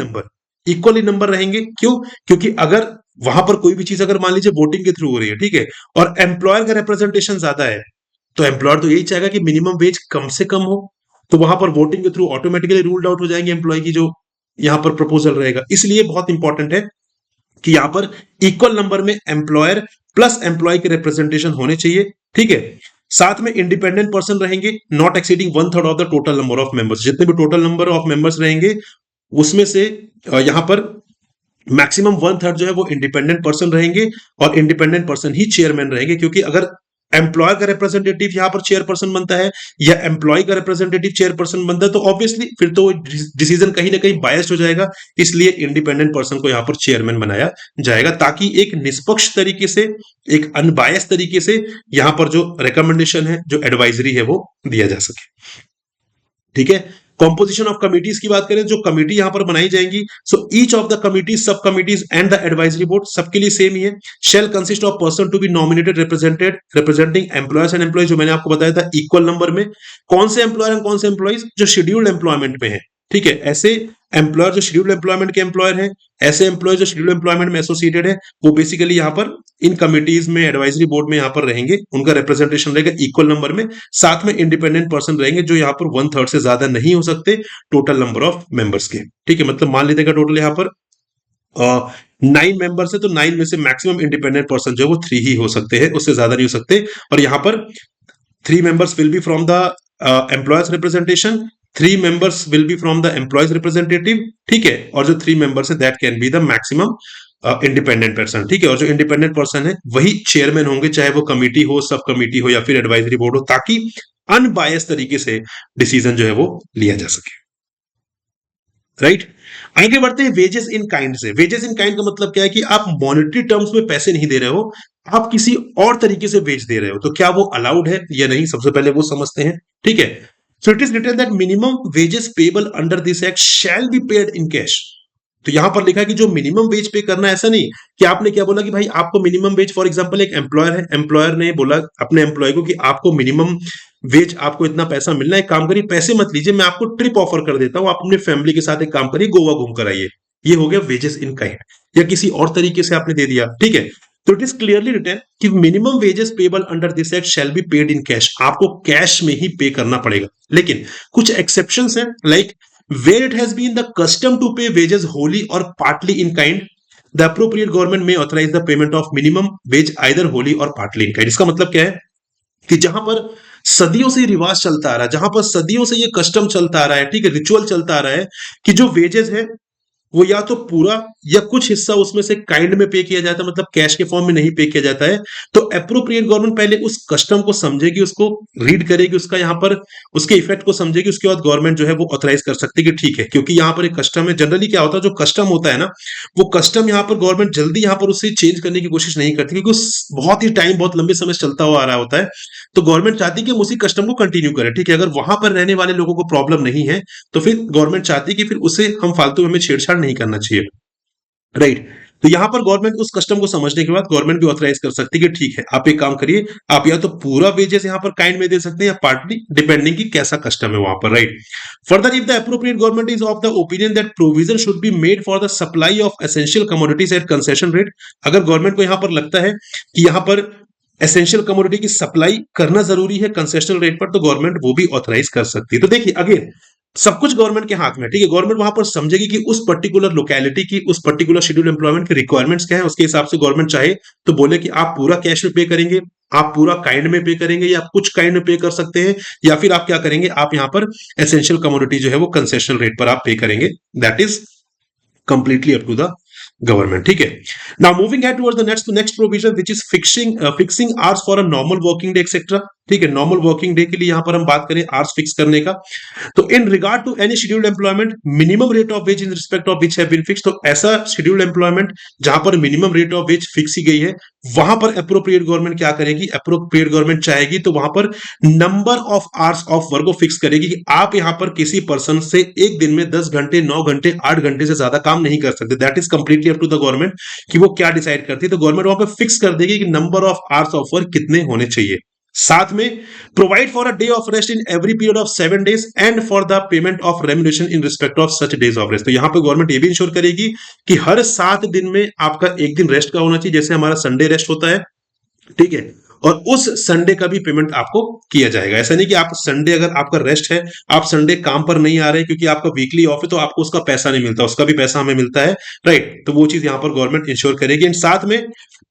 number रहेंगे। क्यों? क्योंकि अगर वहां पर कोई भी चीज अगर मान लीजिए वोटिंग के थ्रू हो रही है, ठीक है, और एम्प्लॉयर का रिप्रेजेंटेशन ज्यादा है, तो एम्प्लॉयर तो यही चाहेगा कि मिनिमम वेज कम से कम हो। तो वहां पर वोटिंग के थ्रू ऑटोमेटिकली रूल्ड आउट हो जाएंगे एम्प्लॉय की जो यहां पर प्रपोजल रहेगा। इसलिए बहुत इंपॉर्टेंट है कि यहां पर इक्वल नंबर में एम्प्लॉयर प्लस एम्प्लॉय के रिप्रेजेंटेशन होने चाहिए। ठीक है, साथ में इंडिपेंडेंट पर्सन रहेंगे not exceeding 1/3 of the total number of members. जितने भी टोटल नंबर ऑफ मेंबर्स रहेंगे उसमें से यहां पर मैक्सिमम 1/3 जो है वो इंडिपेंडेंट पर्सन रहेंगे, और इंडिपेंडेंट पर्सन ही चेयरमैन रहेंगे। क्योंकि अगर एम्प्लॉय का रिप्रेजेंटेटिव यहां पर चेयरपर्सन बनता है या एम्प्लॉय का रिप्रेजेंटेटिव चेयरपर्सन बनता है, तो ऑब्वियसली फिर तो डिसीजन कहीं ना कहीं बायस्ड हो जाएगा। इसलिए इंडिपेंडेंट पर्सन को यहां पर चेयरमैन बनाया जाएगा ताकि एक निष्पक्ष तरीके से, एक अनबायस्ड तरीके से यहां पर जो रिकमेंडेशन है, जो एडवाइजरी है, वो दिया जा सके। ठीक है, कॉम्पोजिशन ऑफ कमिटीज की बात करें, जो कमिटी यहां पर बनाई जाएंगी, so each of the committees, sub committees and the advisory board सबके लिए सेम ही है। Shall consist of person to be nominated representing employers and employees, जो मैंने आपको बताया था इक्वल नंबर में। कौन से एम्प्लॉयर कौन से एम्प्लॉयज? जो शेड्यूल्ड एम्प्लॉयमेंट में है। ठीक है, ऐसे एम्प्लॉयर जो शेड्यूल्ड एम्प्लॉयमेंट के एम्प्लॉयर हैं, ऐसे एम्प्लॉय जो शेड्यूल्ड एम्प्लॉयमेंट में एसोसिएटेड है, वो बेसिकली यहां पर इन कमिटीज में, एडवाइजरी बोर्ड में यहां पर रहेंगे। उनका रिप्रेजेंटेशन रहेगा इक्वल नंबर में। साथ में इंडिपेंडेंट पर्सन रहेंगे जो यहां पर 1/3 से ज्यादा नहीं हो सकते टोटल नंबर ऑफ मेंबर्स के। ठीक है, मतलब मान लीजिएगा टोटल यहां पर 9 मेंबर्स है, तो 9 में से मैक्सिमम इंडिपेंडेंट पर्सन जो है वो 3 ही हो सकते हैं, उससे ज्यादा नहीं हो सकते। और यहां पर 3 members will be from the employers representation, 3 members will be from the employees representative। ठीक है, और जो 3 members है that can be the maximum independent person. ठीक है, और जो इंडिपेंडेंट पर्सन है वही चेयरमैन होंगे, चाहे वो कमिटी हो, सब कमिटी हो या फिर एडवाइजरी बोर्ड हो, ताकि अनबायस तरीके से डिसीजन जो है वो लिया जा सके। राइट, आगे बढ़ते हैं वेजेस इन काइंड से। वेजेस इन काइंड का मतलब क्या है कि आप मॉनेटरी टर्म्स में पैसे नहीं दे रहे हो, आप किसी और तरीके से वेज दे रहे हो। तो क्या वो अलाउड है या नहीं, सबसे पहले वो समझते हैं। ठीक है, so it is written that minimum wages payable under this act shall be paid in cash. तो यहां पर लिखा है कि जो मिनिमम वेज पे करना है, ऐसा नहीं कि आपने क्या बोला कि भाई आपको मिनिमम वेज, फॉर एग्जांपल एक एम्प्लॉयर है, एम्प्लॉयर ने बोला अपने एम्प्लॉय को कि आपको मिनिमम वेज, आपको इतना पैसा मिलना है, एक काम करिए पैसे मत लीजिए, मैं आपको ट्रिप ऑफर कर देता हूं, आप अपने फैमिली के साथ एक काम करिए, गोवा घूम कर आइए। ये हो गया वेजेस इन काइंड, या किसी और तरीके से आपने दे दिया, ठीक है। तो इट इज क्लियरली रिटन कि minimum wages payable under this act shall be paid in cash, आपको कैश में ही पे करना पड़ेगा। लेकिन कुछ एक्सेप्शंस हैं, like where it has been the custom to pay wages wholly or partly in kind, the appropriate government may authorize the payment of minimum wage either wholly or partly in kind। इसका मतलब क्या है कि जहां पर सदियों से रिवाज चलता आ रहा है, जहां पर सदियों से ये कस्टम चलता आ रहा है, ठीक है, रिचुअल चलता आ रहा है कि जो वेजेस है वो या तो पूरा या कुछ हिस्सा उसमें से काइंड में पे किया जाता है, मतलब कैश के फॉर्म में नहीं पे किया जाता है। तो अप्रोप्रिएट गवर्नमेंट पहले उस कस्टम को समझेगी, उसको रीड करेगी, उसका यहाँ पर उसके इफेक्ट को समझेगी, उसके बाद गवर्नमेंट जो है वो ऑथराइज कर सकती है कि ठीक है, क्योंकि यहाँ पर एक कस्टम है। जनरली क्या होता है, जो कस्टम होता है ना, वो कस्टम यहाँ पर गवर्नमेंट जल्दी यहाँ पर उससे चेंज करने की कोशिश नहीं करती, क्योंकि बहुत ही टाइम, बहुत लंबे समय से चलता हुआ आ रहा होता है। तो गवर्नमेंट चाहती है कि हम उसी कस्टम को कंटिन्यू करें, ठीक है। अगर वहां पर रहने वाले लोगों को प्रॉब्लम नहीं है तो फिर गवर्नमेंट चाहती है कि फिर उसे हम फालतू में छेड़छाड़ नहीं करना चाहिए, राइट। तो यहां पर गवर्नमेंट उस कस्टम को समझने के बाद गवर्नमेंट भी ऑथराइज कर सकती है कि ठीक है, आप एक काम करिए, आप या तो पूरा वेजेस यहां पर काइंड में दे सकते हैं या पार्टली, डिपेंडिंग की कैसा कस्टम है वहां पर, right. Further, if the appropriate government is of the opinion that provision should be made for the supply of essential commodities at concession rate, अगर गवर्नमेंट को यहां पर लगता है कि यहां पर एसेंशियल कमोडिटी की सप्लाई करना जरूरी है कंसेशनल रेट पर, तो गवर्नमेंट वो भी ऑथराइज कर सकती है। तो देखिए अगेन, सब कुछ गवर्नमेंट के हाथ में, ठीक है। गवर्नमेंट वहां पर समझेगी कि उस पर्टिकुलर लोकेलिटी की, उस पर्टिकुलर शेड्यूल एम्प्लॉयमेंट की रिक्वायरमेंट्स क्या है, उसके हिसाब से गवर्नमेंट चाहे तो बोले कि आप पूरा कैश में पे करेंगे, आप पूरा काइंड में पे करेंगे, या कुछ काइंड में पे कर सकते हैं, या फिर आप क्या करेंगे, आप यहां पर एसेंशियल कमोडिटी जो है वो कंसेशनल रेट पर आप पे करेंगे। That is completely up to the government, ठीक है। Now moving head towards the next provision which is fixing hours for a normal working day etcetera, ठीक है। नॉर्मल वर्किंग डे के लिए यहां पर हम बात करें आवर्स फिक्स करने का, तो in regard to any scheduled employment minimum rate of wage in respect of which have been fix, तो ऐसा शेड्यूल्ड एम्प्लॉयमेंट जहां पर minimum rate of wage fix ही गई है, वहां पर अप्रोप्रिएट गवर्नमेंट क्या करेगी, अप्रोप्रिएट गवर्नमेंट चाहेगी तो वहां पर number of hours of work को फिक्स करेगी कि आप यहां पर किसी पर्सन से एक दिन में 10 घंटे, 9 घंटे, 8 घंटे से ज्यादा काम नहीं कर सकते। That is completely up to the government कि वो क्या डिसाइड करती है। तो गवर्नमेंट वहां पर फिक्स कर देगी कि number of hours of work कितने होने चाहिए। साथ में provide for a day of rest in every period of 7 days and for the payment of remuneration in respect of such days of rest. तो यहां पर गवर्नमेंट ये भी इंश्योर करेगी कि हर 7 दिन में आपका एक दिन रेस्ट का होना चाहिए, जैसे हमारा संडे रेस्ट होता है, ठीक है, और उस संडे का भी पेमेंट आपको किया जाएगा। ऐसा नहीं कि आप संडे, अगर आपका रेस्ट है, आप संडे काम पर नहीं आ रहे क्योंकि आपका वीकली ऑफ है, तो आपको उसका पैसा नहीं मिलता, उसका भी पैसा हमें मिलता है, राइट। तो वो चीज यहां पर गवर्नमेंट इंश्योर करेगी। एंड साथ में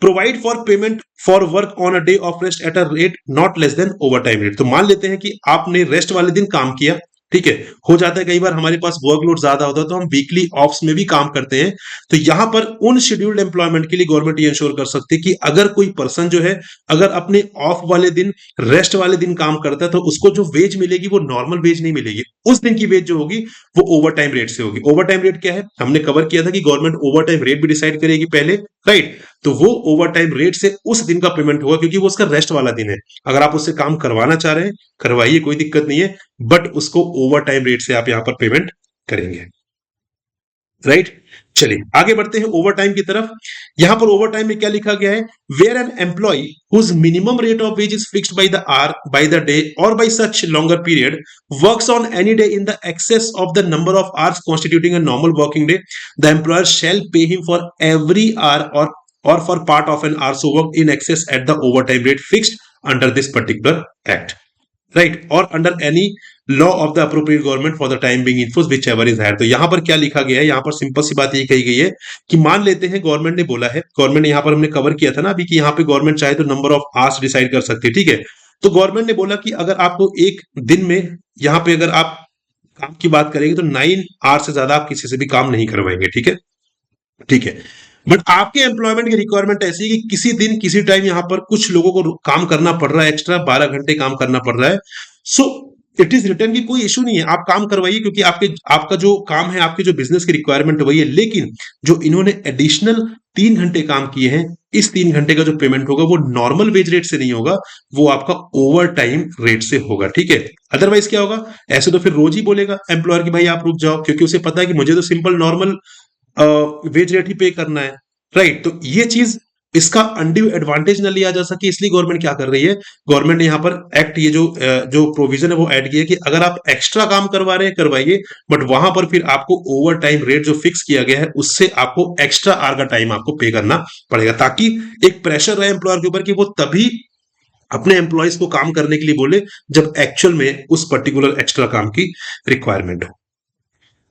provide for payment for work on a day of rest at a rate not less then over time rate. तो मान लेते हैं कि आपने रेस्ट वाले दिन काम किया, ठीक है, हो जाता है कई बार हमारे पास वर्कलोड ज्यादा होता है तो हम वीकली ऑफ्स में भी काम करते हैं। तो यहां पर उन शेड्यूल्ड एम्प्लॉयमेंट के लिए गवर्नमेंट ये इंश्योर कर सकती है कि अगर कोई पर्सन जो है, अगर अपने ऑफ वाले दिन, रेस्ट वाले दिन काम करता है, तो उसको जो वेज मिलेगी वो नॉर्मल वेज नहीं मिलेगी, उस दिन की वेज जो होगी वो ओवर टाइम रेट से होगी। ओवर टाइम रेट क्या है, हमने कवर किया था कि गवर्नमेंट ओवर टाइम रेट भी डिसाइड करेगी पहले, राइट। तो वो ओवर टाइम रेट से उस दिन का पेमेंट होगा, क्योंकि वो उसका रेस्ट वाला दिन है। अगर आप उससे काम करवाना चाह रहे हैं, करवाइए, कोई दिक्कत नहीं है, बट उसको ओवर टाइम रेट से आप यहां पर पेमेंट करेंगे, राइट। चलिए आगे बढ़ते हैं ओवर टाइम की तरफ। यहां पर ओवर टाइम में क्या लिखा गया है, where an employee whose minimum rate of wage is fixed by the hour, by the day or by such longer period works on any day in the excess of the number of hours constituting a normal working day, the employer shall pay him for every hour or for part of an hour so work in excess at the overtime rate fixed under this particular act, right, or under any law of the appropriate government for the time being in force whichever is higher। तो यहां पर क्या लिखा गया है, यहां पर सिंपल सी बात ये कही गई है कि मान लेते हैं गवर्नमेंट ने बोला है, गवर्नमेंट यहां पर हमने कवर किया था ना अभी, कि यहां पे गवर्नमेंट चाहे तो नंबर ऑफ आवर्स डिसाइड कर सकती है, ठीक है। तो गवर्नमेंट ने बोला कि अगर आपको एक दिन में, यहां पे अगर आप काम की बात करेंगे तो 9 आवर्स से ज्यादा आप किसी से भी काम नहीं करवाएंगे, ठीक है, ठीक है। बट आपके एम्प्लॉयमेंट की रिक्वायरमेंट ऐसी है कि किसी दिन किसी टाइम यहां पर कुछ लोगों को काम करना पड़ रहा है, एक्स्ट्रा 12 घंटे काम करना पड़ रहा है। सो इट इज रिटर्न की कोई इशू नहीं है, आप काम करवाइए, क्योंकि आपका जो काम है, आपके जो बिजनेस की रिक्वायरमेंट वही है। लेकिन जो इन्होंने एडिशनल 3 घंटे काम किए हैं, इस 3 घंटे का जो पेमेंट होगा वो नॉर्मल वेज रेट से नहीं होगा, वो आपका ओवर टाइम रेट से होगा, ठीक है। अदरवाइज क्या होगा, ऐसे तो फिर रोज ही बोलेगा एम्प्लॉयर की भाई आप रुक जाओ, क्योंकि उसे पता है कि मुझे तो सिंपल नॉर्मल वेज रेट ही पे करना है, राइट। तो ये चीज, इसका अनड्यू एडवांटेज न लिया जा सके, इसलिए गवर्नमेंट क्या कर रही है, गवर्नमेंट ने यहाँ पर एक्ट, ये जो प्रोविजन है वो ऐड किया है कि अगर आप एक्स्ट्रा काम करवा रहे हैं करवाइए, बट वहां पर फिर आपको ओवर टाइम रेट जो फिक्स किया गया है उससे आपको एक्स्ट्रा आवर का टाइम आपको पे करना पड़ेगा, ताकि एक प्रेशर रहे एम्प्लॉयर के ऊपर कि वो तभी अपने एम्प्लॉयज को काम करने के लिए बोले जब एक्चुअल में उस पर्टिकुलर एक्स्ट्रा काम की रिक्वायरमेंट हो।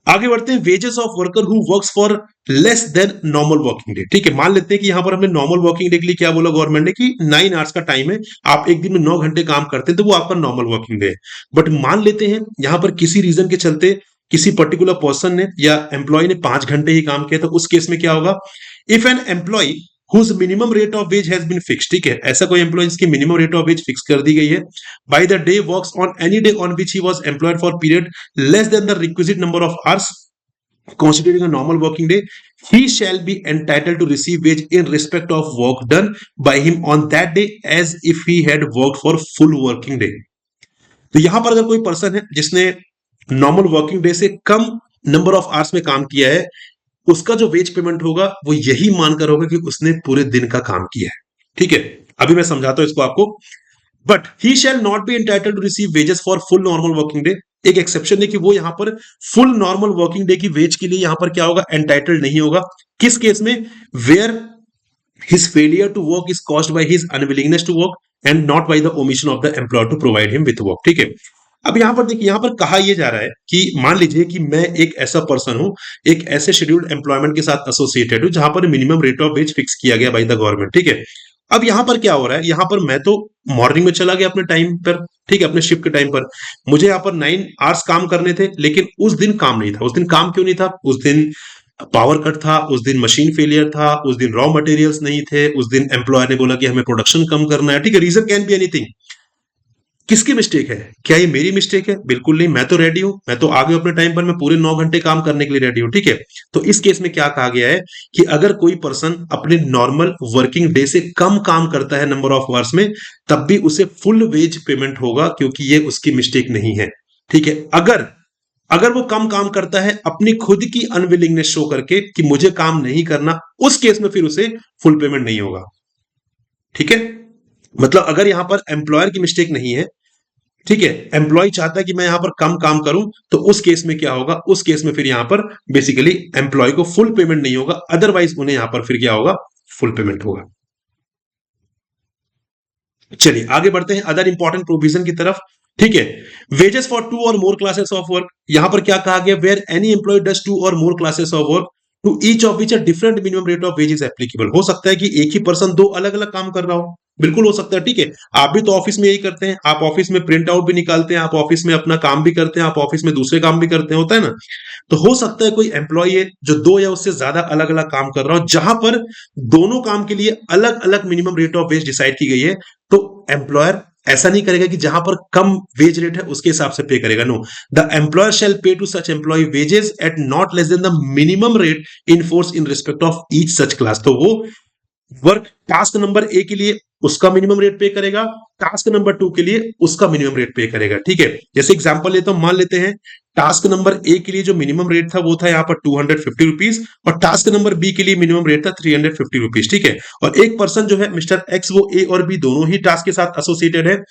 आगे बढ़ते हैं, wages of worker who works for less than normal working day. ठीक है, मान लेते हैं कि यहां पर हमने नॉर्मल वर्किंग डे के लिए क्या बोला गवर्नमेंट ने कि 9 आवर्स का टाइम है, आप एक दिन में 9 घंटे काम करते हैं तो वो आपका नॉर्मल वर्किंग डे है। बट मान लेते हैं यहां पर किसी रीजन के चलते किसी पर्टिकुलर पर्सन ने या एम्प्लॉय ने 5 घंटे ही काम किया, तो उस केस में क्या होगा, if an employee whose minimum rate of wage has been fixed, ठीक है, ऐसा कोई एम्प्लॉय जिसकी minimum rate of wage fix कर दी गई है, by the day works on any day on which he was employed for period less than the requisite number of hours constituting a normal working day, he shall be entitled to receive wage in respect of work done by him on that day as if he had worked for full working day। तो यहां पर अगर कोई पर्सन है जिसने नॉर्मल वर्किंग डे से कम नंबर ऑफ आवर्स में काम किया है, उसका जो वेज पेमेंट होगा वो यही मानकर होगा कि उसने पूरे दिन का काम किया है। ठीक है, अभी मैं समझाता हूं इसको आपको। But he shall not be entitled to receive wages for full normal working day. एक एक्सेप्शन है कि वो यहां पर फुल नॉर्मल वर्किंग डे की वेज के लिए यहां पर क्या होगा, एंटाइटल्ड नहीं होगा। किस केस में, where his failure to work is caused by his unwillingness to work and not by the omission of the employer to provide him with work. ठीक है, अब यहां पर देखिए, यहां पर कहा यह जा रहा है कि मान लीजिए कि मैं एक ऐसा पर्सन हूं, एक ऐसे शेड्यूल्ड एम्प्लॉयमेंट के साथ एसोसिएटेड हूं जहां पर minimum rate of wage fix किया गया बाय द गवर्नमेंट। ठीक है, अब यहां पर क्या हो रहा है, यहां पर मैं तो मॉर्निंग में चला गया अपने टाइम पर, ठीक है, अपने शिफ्ट के टाइम पर, मुझे यहां पर 9 आवर्स काम करने थे, लेकिन उस दिन काम नहीं था। उस दिन काम क्यों नहीं था, उस दिन पावर कट था, उस दिन मशीन फेलियर था, उस दिन रॉ मटेरियल्स नहीं थे, उस दिन एम्प्लॉयर ने बोला कि हमें प्रोडक्शन कम करना है। ठीक है, रीजन कैन बी एनीथिंग। किसकी मिस्टेक है, क्या ये मेरी मिस्टेक है, बिल्कुल नहीं, मैं तो रेडी हूं, मैं तो आ गया अपने टाइम पर, मैं पूरे 9 घंटे काम करने के लिए रेडी हूं। ठीक है, तो इस केस में क्या कहा गया है कि अगर कोई पर्सन अपने नॉर्मल वर्किंग डे से कम काम करता है नंबर ऑफ आवर्स में, तब भी उसे फुल वेज पेमेंट होगा, क्योंकि ये उसकी मिस्टेक नहीं है। ठीक है, अगर अगर वो कम काम करता है अपनी खुद की अनविलिंगनेस शो करके कि मुझे काम नहीं करना, उस केस में फिर उसे फुल पेमेंट नहीं होगा। ठीक है, मतलब अगर यहां पर एम्प्लॉयर की मिस्टेक नहीं है, ठीक है, एम्प्लॉय चाहता है कि मैं यहां पर कम काम करूं, तो उस केस में क्या होगा, उस केस में फिर यहां पर बेसिकली एम्प्लॉय को फुल पेमेंट नहीं होगा, अदरवाइज उन्हें यहां पर फिर क्या होगा, फुल पेमेंट होगा। चलिए आगे बढ़ते हैं अदर इंपॉर्टेंट प्रोविजन की तरफ। ठीक है, वेजेस फॉर 2 और मोर क्लासेस ऑफ वर्क, यहां पर क्या कहा गया, वेयर एनी एम्प्लॉय डज 2 और more classes of work to each of which a different minimum rate of wage is applicable. हो सकता है कि एक ही पर्सन 2 अलग अलग काम कर रहा हो, बिल्कुल हो सकता है। ठीक है, आप भी तो ऑफिस में यही करते हैं, आप ऑफिस में प्रिंट आउट भी निकालते हैं, आप ऑफिस में अपना काम भी करते हैं, आप ऑफिस में दूसरे काम भी करते हैं, होता है ना। तो हो सकता है कोई एम्प्लॉय है जो 2 या उससे ज्यादा अलग अलग काम कर रहा हो, जहां पर दोनों काम के लिए अलग अलग minimum rate of veg decide की गई है। तो एम्प्लॉयर ऐसा नहीं करेगा कि जहां पर कम वेज रेट है उसके हिसाब से पे करेगा, no, the employer shall pay to such employee wages at not less than the minimum rate in force in respect of each such class. तो वो वर्क टास्क नंबर ए के लिए उसका मिनिमम रेट पे करेगा, टास्क नंबर 2 के लिए उसका मिनिमम रेट पे करेगा। ठीक है, जैसे एग्जांपल लेता हूं, मान लेते हैं टास्क नंबर ए के लिए जो मिनिमम रेट था वो था यहाँ पर 250 रुपीज, और टास्क नंबर बी के लिए मिनिमम रेट था 350 रुपीज। ठीक है, और एक पर्सन जो है मिस्टर एक्स, वो ए और बी दोनों ही टास्क के साथ एसोसिएटेड है।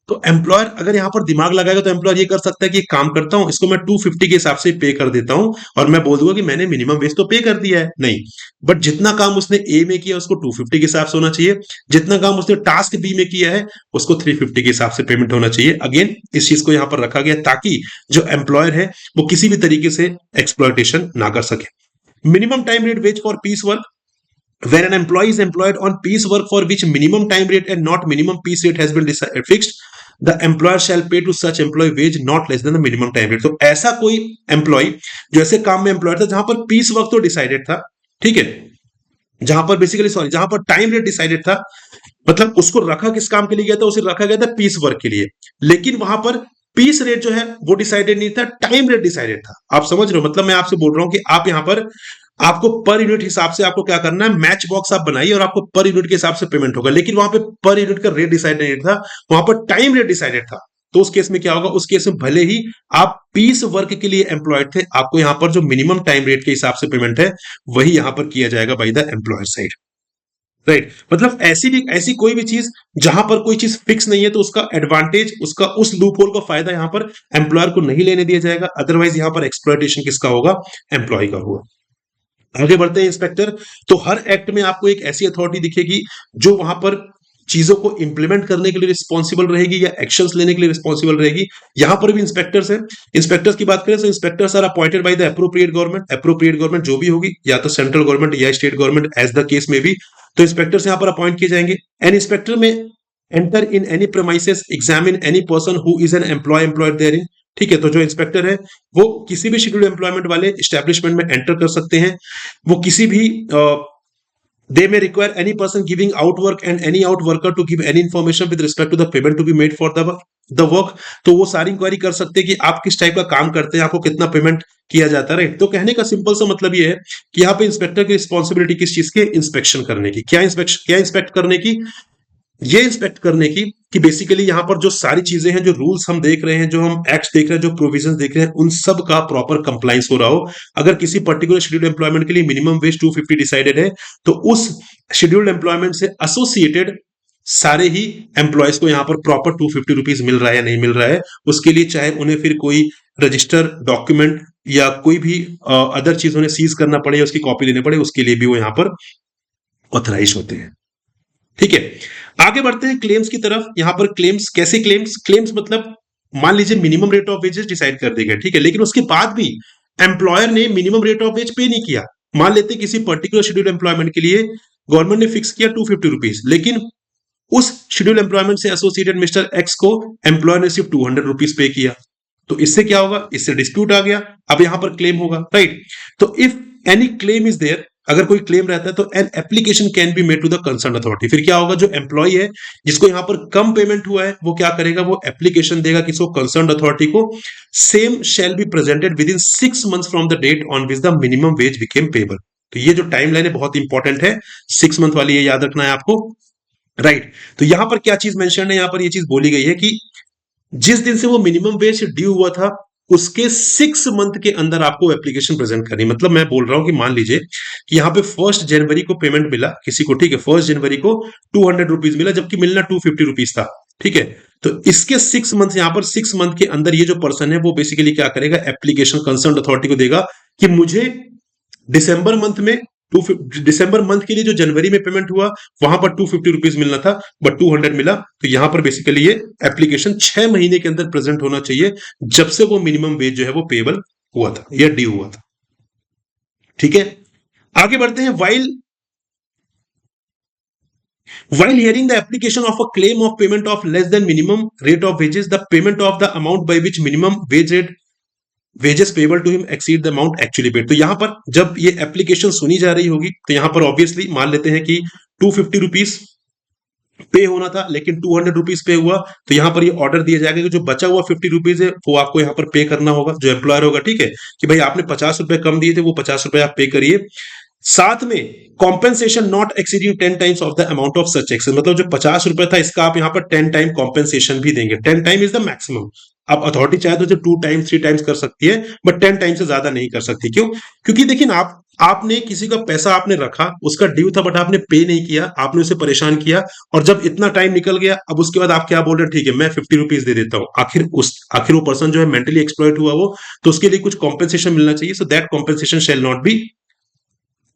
तो एम्प्लॉयर अगर यहाँ पर दिमाग लगाएगा तो एम्प्लॉयर ये कर सकता है कि एक काम करता हूं, इसको मैं 250 के हिसाब से पे कर देता हूं, और मैं बोल दूंगा कि मैंने मिनिमम वेज तो पे कर दिया है। नहीं, बट जितना काम उसने ए में किया उसको 250 के हिसाब से होना चाहिए, जितना काम उसने टास्क बी में किया है उसको 350 के हिसाब से पेमेंट होना चाहिए। अगेन इस चीज को यहां पर रखा गया ताकि जो एम्प्लॉयर है वो किसी भी तरीके से एक्सप्लॉयटेशन ना कर सके। Minimum time rate ways for piece work, when an employee is employed on piece work for which minimum time rate and not minimum piece rate has been fixed, the employer shall pay to such employee wage not less than the minimum time rate। तो ऐसा कोई एम्प्लॉय जो ऐसे काम में एम्प्लॉयड था जहां पर पीस वर्क तो डिसाइडेड था, ठीक है, जहां पर बेसिकली सॉरी जहां पर टाइम रेट डिसाइडेड था, मतलब उसको रखा किस काम के लिए गया था, उसे रखा गया था पीस वर्क के लिए, लेकिन वहां पर पीस रेट जो है वो डिसाइडेड नहीं था, टाइम रेट डिसाइडेड था। आप समझ रहे हो, मतलब मैं आपसे बोल रहा हूं कि आप यहां पर आपको पर यूनिट हिसाब से आपको क्या करना है, मैच बॉक्स आप बनाइए और आपको पर यूनिट के हिसाब से पेमेंट होगा, लेकिन वहां पे पर यूनिट का रेट डिसाइड नहीं था, वहां पर टाइम रेट डिसाइडेड था। तो उस केस में क्या होगा, उस केस में भले ही आप पीस वर्क के लिए एम्प्लॉयड थे, आपको यहां पर जो मिनिमम टाइम रेट के हिसाब से पेमेंट है वही यहां पर किया जाएगा bye the employer side, right. मतलब ऐसी कोई भी चीज जहां पर कोई चीज फिक्स नहीं है तो उसका एडवांटेज, उसका उस लूप होल का फायदा यहां पर एम्प्लॉयर को नहीं लेने दिया जाएगा, अदरवाइज यहां पर एक्सप्लॉयटेशन किसका होगा, एम्प्लॉय का होगा। आगे बढ़ते हैं इंस्पेक्टर। तो हर एक्ट में आपको एक ऐसी अथॉरिटी दिखेगी जो वहां पर चीजों को इंप्लीमेंट करने के लिए रिस्पॉन्सिबल रहेगी या एक्शंस लेने के लिए रिस्पॉन्सिबल रहेगी। यहां पर भी इंस्पेक्टर्स हैं। इंस्पेक्टर्स की बात करें तो inspectors are appointed by the appropriate government. Appropriate government जो भी होगी, या तो सेंट्रल गवर्नमेंट या state government, as the case में भी, तो इंस्पेक्टर्स यहां पर अपॉइंट किए जाएंगे। An inspector may enter in any premises, examine any person who is an employed there. ठीक है, तो जो इंस्पेक्टर है वो किसी भी शेड्यूल्ड एम्प्लॉयमेंट वाले एस्टेब्लिशमेंट में एंटर कर सकते हैं। वो किसी भी they may require any person giving out work and any out worker to give any information with respect to the payment to be made for the work। तो वो सारी इंक्वायरी कर सकते हैं कि आप किस टाइप का काम करते हैं, आपको कितना पेमेंट किया जाता है, राइट। तो कहने का सिंपल सा मतलब ये है कि यहाँ पे इंस्पेक्टर की रिस्पॉन्सिबिलिटी किस चीज के, इंस्पेक्शन करने की। क्या इंस्पेक्ट करने की, ये इंस्पेक्ट करने की कि बेसिकली यहां पर जो सारी चीजें हैं, जो रूल्स हम देख रहे हैं, जो हम एक्ट्स देख रहे हैं, जो प्रोविजंस देख रहे हैं, उन सब का प्रॉपर कंप्लायंस हो रहा हो। अगर किसी पर्टिकुलर शेड्यूल्ड एम्प्लॉयमेंट के लिए मिनिमम वेज 250 डिसाइडेड है, तो उस शेड्यूल्ड एम्प्लॉयमेंट से एसोसिएटेड सारे ही एम्प्लॉयज को यहां पर प्रॉपर 250 रुपीज मिल रहा है या नहीं मिल रहा है, उसके लिए चाहे उन्हें फिर कोई रजिस्टर डॉक्यूमेंट या कोई भी अदर चीज उन्हें सीज करना पड़े या उसकी कॉपी लेने पड़े, उसके लिए भी वो यहां पर ऑथराइज होते हैं। ठीक है, आगे बढ़ते हैं क्लेम्स की तरफ। यहां पर क्लेम्स, कैसे क्लेम्स मतलब मान लीजिए minimum rate of wages decide कर दी गई, ठीक है, लेकिन उसके बाद भी एम्प्लॉयर ने मिनिमम रेट ऑफ वेज पे नहीं किया। मान लेते किसी पर्टिकुलर शेड्यूल एम्प्लॉयमेंट के लिए गवर्नमेंट ने फिक्स किया 250 रुपीज, लेकिन उस शेड्यूल एम्प्लॉयमेंट से एसोसिएटेड मिस्टर एक्स को एम्प्लॉयर ने सिर्फ 200 रुपीज पे किया। तो इससे क्या होगा, इससे डिस्प्यूट आ गया, अब यहां पर क्लेम होगा, राइट। तो if any claim is there, अगर कोई क्लेम रहता है तो an application can be made to the concern authority. फिर क्या होगा, जो एम्प्लॉय है जिसको यहां पर कम पेमेंट हुआ है, वो क्या करेगा, वो एप्लीकेशन देगा किसको, कंसर्न अथॉरिटी को। Same shall be presented within 6 months from the date on which the minimum wage became payable. तो ये जो टाइम लाइन है बहुत इंपॉर्टेंट है, 6 मंथ वाली, ये याद रखना है आपको, राइट। तो यहां पर क्या चीज मेंशन है, यहां पर ये चीज बोली गई है कि जिस दिन से वो मिनिमम वेज ड्यू हुआ था उसके 6 मंथ के अंदर आपको एप्लीकेशन प्रेजेंट करनी। मतलब मैं बोल रहा हूं कि मान लीजिए कि यहाँ पे 1 जनवरी को पेमेंट मिला किसी को, ठीक है, 1 जनवरी को 200 रुपीज मिला, जबकि मिलना 250 रुपीज था, ठीक है। तो इसके 6 मंथ, यहाँ पर 6 मंथ के अंदर ये जो पर्सन है वो बेसिकली क्या करेगा, एप्लीकेशन कंसर्न अथॉरिटी को देगा कि मुझे दिसंबर मंथ में दिसंबर मंथ के लिए जो जनवरी में पेमेंट हुआ वहां पर 250 रुपीज मिलना था, बट 200 मिला। तो यहां पर बेसिकली ये एप्लीकेशन 6 महीने के अंदर प्रेजेंट होना चाहिए, जब से वो मिनिमम वेज जो है वो पेबल हुआ था या ड्यू हुआ था। ठीक है, आगे बढ़ते हैं। While hearing the application of a claim of payment of less than minimum rate of wages, the payment of the amount by which minimum wage rate wages payable to him exceed the amount actually paid. तो यहां पर जब ये एप्लीकेशन सुनी जा रही होगी तो यहां पर ऑब्वियसली मान लेते हैं कि 250 रुपीज पे होना था लेकिन 200 रुपीज पे हुआ, तो यहां पर ये ऑर्डर दिया जाएगा कि जो बचा हुआ 50 रुपीज है वो आपको यहां पर पे करना होगा, जो एम्प्लॉयर होगा, ठीक है, कि भाई आपने 50 रुपए कम दिए थे, वो 50 रुपए आप पे करिए। साथ में compensation not exceeding 10 times of the amount of such excess, मतलब जो 50 रुपए था इसका आप यहां पर 10 टाइम कॉम्पेंसेशन भी देंगे। 10 टाइम इज द मैक्सिमम। अब अथॉरिटी चाहे तो 2 टाइम्स 3 टाइम्स कर सकती है, बट 10 टाइम से ज्यादा नहीं कर सकती। क्यों? क्योंकि देखिए ना, आपने किसी का पैसा आपने रखा, उसका ड्यू था बट आपने पे नहीं किया, आपने उसे परेशान किया, और जब इतना टाइम निकल गया अब उसके बाद आप क्या बोल रहे हैं, ठीक है मैं 50 रुपीज दे देता हूं। आखिर वो पर्सन जो है मेंटली एक्सप्लॉइट हुआ वो, तो उसके लिए कुछ कॉम्पेंसेशन मिलना चाहिए। So that compensation shall not be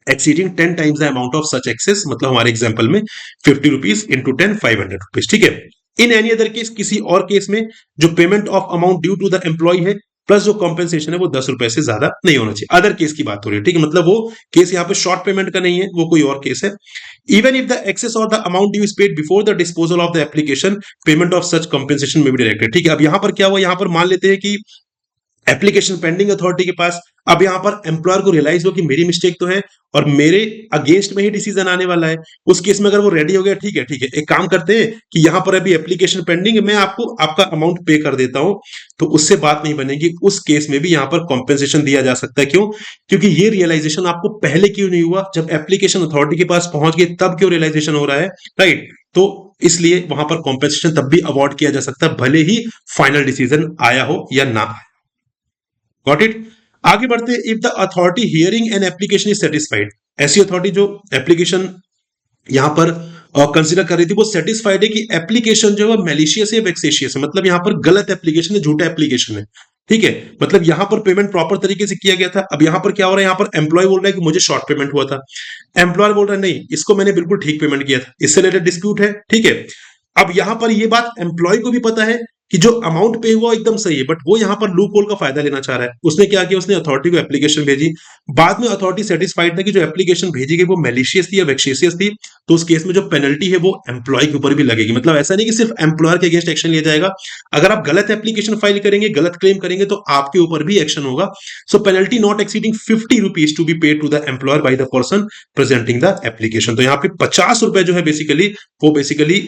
exceeding 10 times the amount of such excess. मतलब हमारे एग्जांपल में 50 रुपीज इंटू 10 500 रुपीज, ठीक है। इन एनी अदर केस, किसी और केस में जो payment of amount due to the employee है प्लस जो कॉम्पेंसेशन है वो 10 रुपए से ज्यादा नहीं होना चाहिए। अदर केस की बात हो रही है, ठीक है, मतलब वो केस यहाँ पे शॉर्ट पेमेंट का नहीं है, वो कोई और केस है। इवन इफ द एक्सेस और the amount due is paid before the disposal of the application, payment of such compensation में भी डायरेक्टेड, ठीक है। अब यहां पर क्या हुआ, यहां पर मान लेते हैं कि एप्लीकेशन पेंडिंग अथॉरिटी के पास, अब यहां पर एम्प्लॉयर को रियलाइज हो कि मेरी मिस्टेक तो है और मेरे अगेंस्ट में ही डिसीजन आने वाला है। उस केस में अगर वो रेडी हो गया, ठीक है एक काम करते हैं कि यहां पर अभी एप्लीकेशन पेंडिंग है, मैं आपको आपका अमाउंट पे कर देता हूं, तो उससे बात नहीं बनेगी। उस केस में भी यहां पर कॉम्पेंसेशन दिया जा सकता है। क्यों? क्योंकि ये रियलाइजेशन आपको पहले क्यों नहीं हुआ, जब एप्लीकेशन अथॉरिटी के पास पहुंच गए तब क्यों रियलाइजेशन हो रहा है, राइट। तो इसलिए वहां पर कॉम्पेंसेशन तब भी अवॉर्ड किया जा सकता है भले ही फाइनल डिसीजन आया हो या ना आया। Got it. आगे बढ़ते, if the authority hearing an application is satisfied, ऐसी अथॉरिटी जो एप्लीकेशन यहां पर कंसिडर कर रही थी वो सेटिस्फाइड है कि एप्लीकेशन जो है मेलिशियस है, वेक्सेशियस है, मतलब यहां पर गलत एप्लीकेशन है, झूठा एप्लीकेशन है, ठीक है, मतलब यहां पर पेमेंट प्रॉपर तरीके से किया गया था। अब यहां पर क्या हो रहा है, यहां पर एम्प्लॉय बोल रहा है कि मुझे शॉर्ट पेमेंट हुआ था, एम्प्लॉयर बोल रहा है नहीं, इसको मैंने बिल्कुल ठीक पेमेंट किया था, इससे रिलेटेड डिस्प्यूट है, ठीक है। अब यहां पर ये बात एम्प्लॉय को भी पता है कि जो अमाउंट पे हुआ एकदम सही है, बट वो यहां पर लूप होल का फायदा लेना चाह रहा है। उसने क्या किया, उसने अथॉरिटी को एप्लीकेशन भेजी, बाद में अथॉरिटी सेटिस्फाइड था कि जो एप्लीकेशन भेजी गई वो मेलिशियस थी या वेक्सेशियस थी, तो उस केस में जो पेनल्टी है वो एम्प्लॉय के ऊपर भी लगेगी। मतलब ऐसा नहीं कि सिर्फ एम्प्लॉयर के अगेंस्ट एक्शन लिया जाएगा, अगर आप गलत एप्लीकेशन फाइल करेंगे, गलत क्लेम करेंगे तो आपके ऊपर भी एक्शन होगा। So penalty not exceeding 50 rupees to be paid to the employer by the person presenting the application. तो यहाँ पे 50 रुपए जो है बेसिकली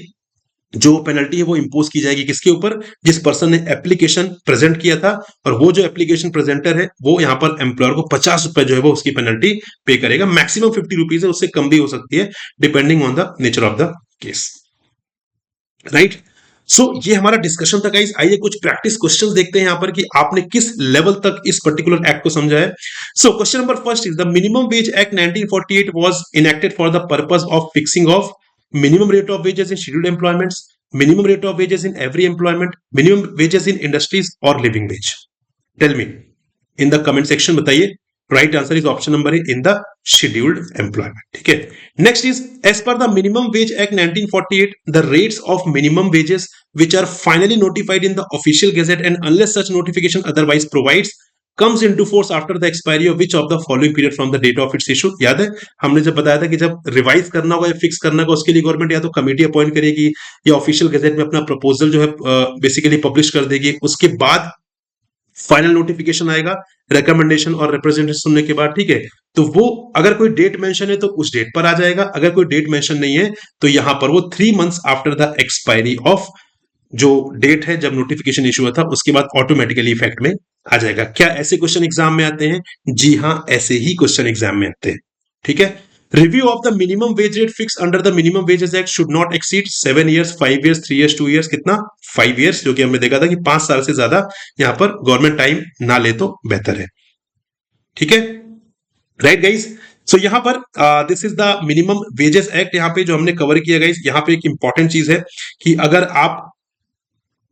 जो पेनल्टी है वो इंपोज की जाएगी किसके ऊपर, जिस पर्सन ने एप्लीकेशन प्रेजेंट किया था, और वो जो एप्लीकेशन प्रेजेंटर है वो यहां पर एम्प्लॉयर को 50 रुपए जो है वो उसकी पेनल्टी पे करेगा। मैक्सिमम 50 रुपीज है, उससे कम भी हो सकती है depending on the nature of the case, right. So ये हमारा डिस्कशन था गाइस। आइए कुछ प्रैक्टिस क्वेश्चंस देखते हैं यहां पर कि आपने किस लेवल तक इस पर्टिकुलर एक्ट को समझा है। So question number first is the minimum wage act 1948 was enacted for the purpose of fixing of minimum rate of wages in scheduled employments, minimum rate of wages in every employment, minimum wages in industries or living wage. Tell me in the comment section, बताइए। right answer is option number A, in the scheduled employment, ठीक है। next is as per the minimum wage act 1948 the rates of minimum wages which are finally notified in the official gazette and unless such notification otherwise provides comes into force after the expiry of which of the following period from the date of its issue। याद है हमने जब बताया था कि जब रिवाइज करना होगा या फिक्स करना होगा उसके लिए गवर्नमेंट या तो कमेटी अपॉइंट करेगी या ऑफिशियल गजेट में अपना प्रपोजल जो है बेसिकली पब्लिश कर देगी, उसके बाद फाइनल नोटिफिकेशन आएगा रिकमेंडेशन और रिप्रेजेंटेशन सुनने के बाद, ठीक है। तो वो अगर कोई डेट मेंशन है तो उस डेट पर आ जाएगा, अगर कोई डेट मेंशन नहीं है तो यहां पर वो 3 months after the expiry of जो डेट है जब नोटिफिकेशन इशू हुआ था उसके बाद ऑटोमेटिकली इफेक्ट में आ जाएगा। क्या ऐसे क्वेश्चन एग्जाम में आते हैं? जी हां, ऐसे ही क्वेश्चन एग्जाम में आते हैं, ठीक है। Review of the minimum wage rate fix under the minimum wages act should not exceed 7 years, 5 years, 3 years, 2 years, कितना 5 इयर्स, जो कि हमने देखा था कि 5 साल से ज्यादा यहां पर गवर्नमेंट टाइम ना ले तो बेहतर है, ठीक है, राइट गाइस। सो यहां पर this is the minimum wages act, यहां पे जो हमने कवर किया गाइस, यहां पे एक इंपॉर्टेंट चीज है कि अगर आप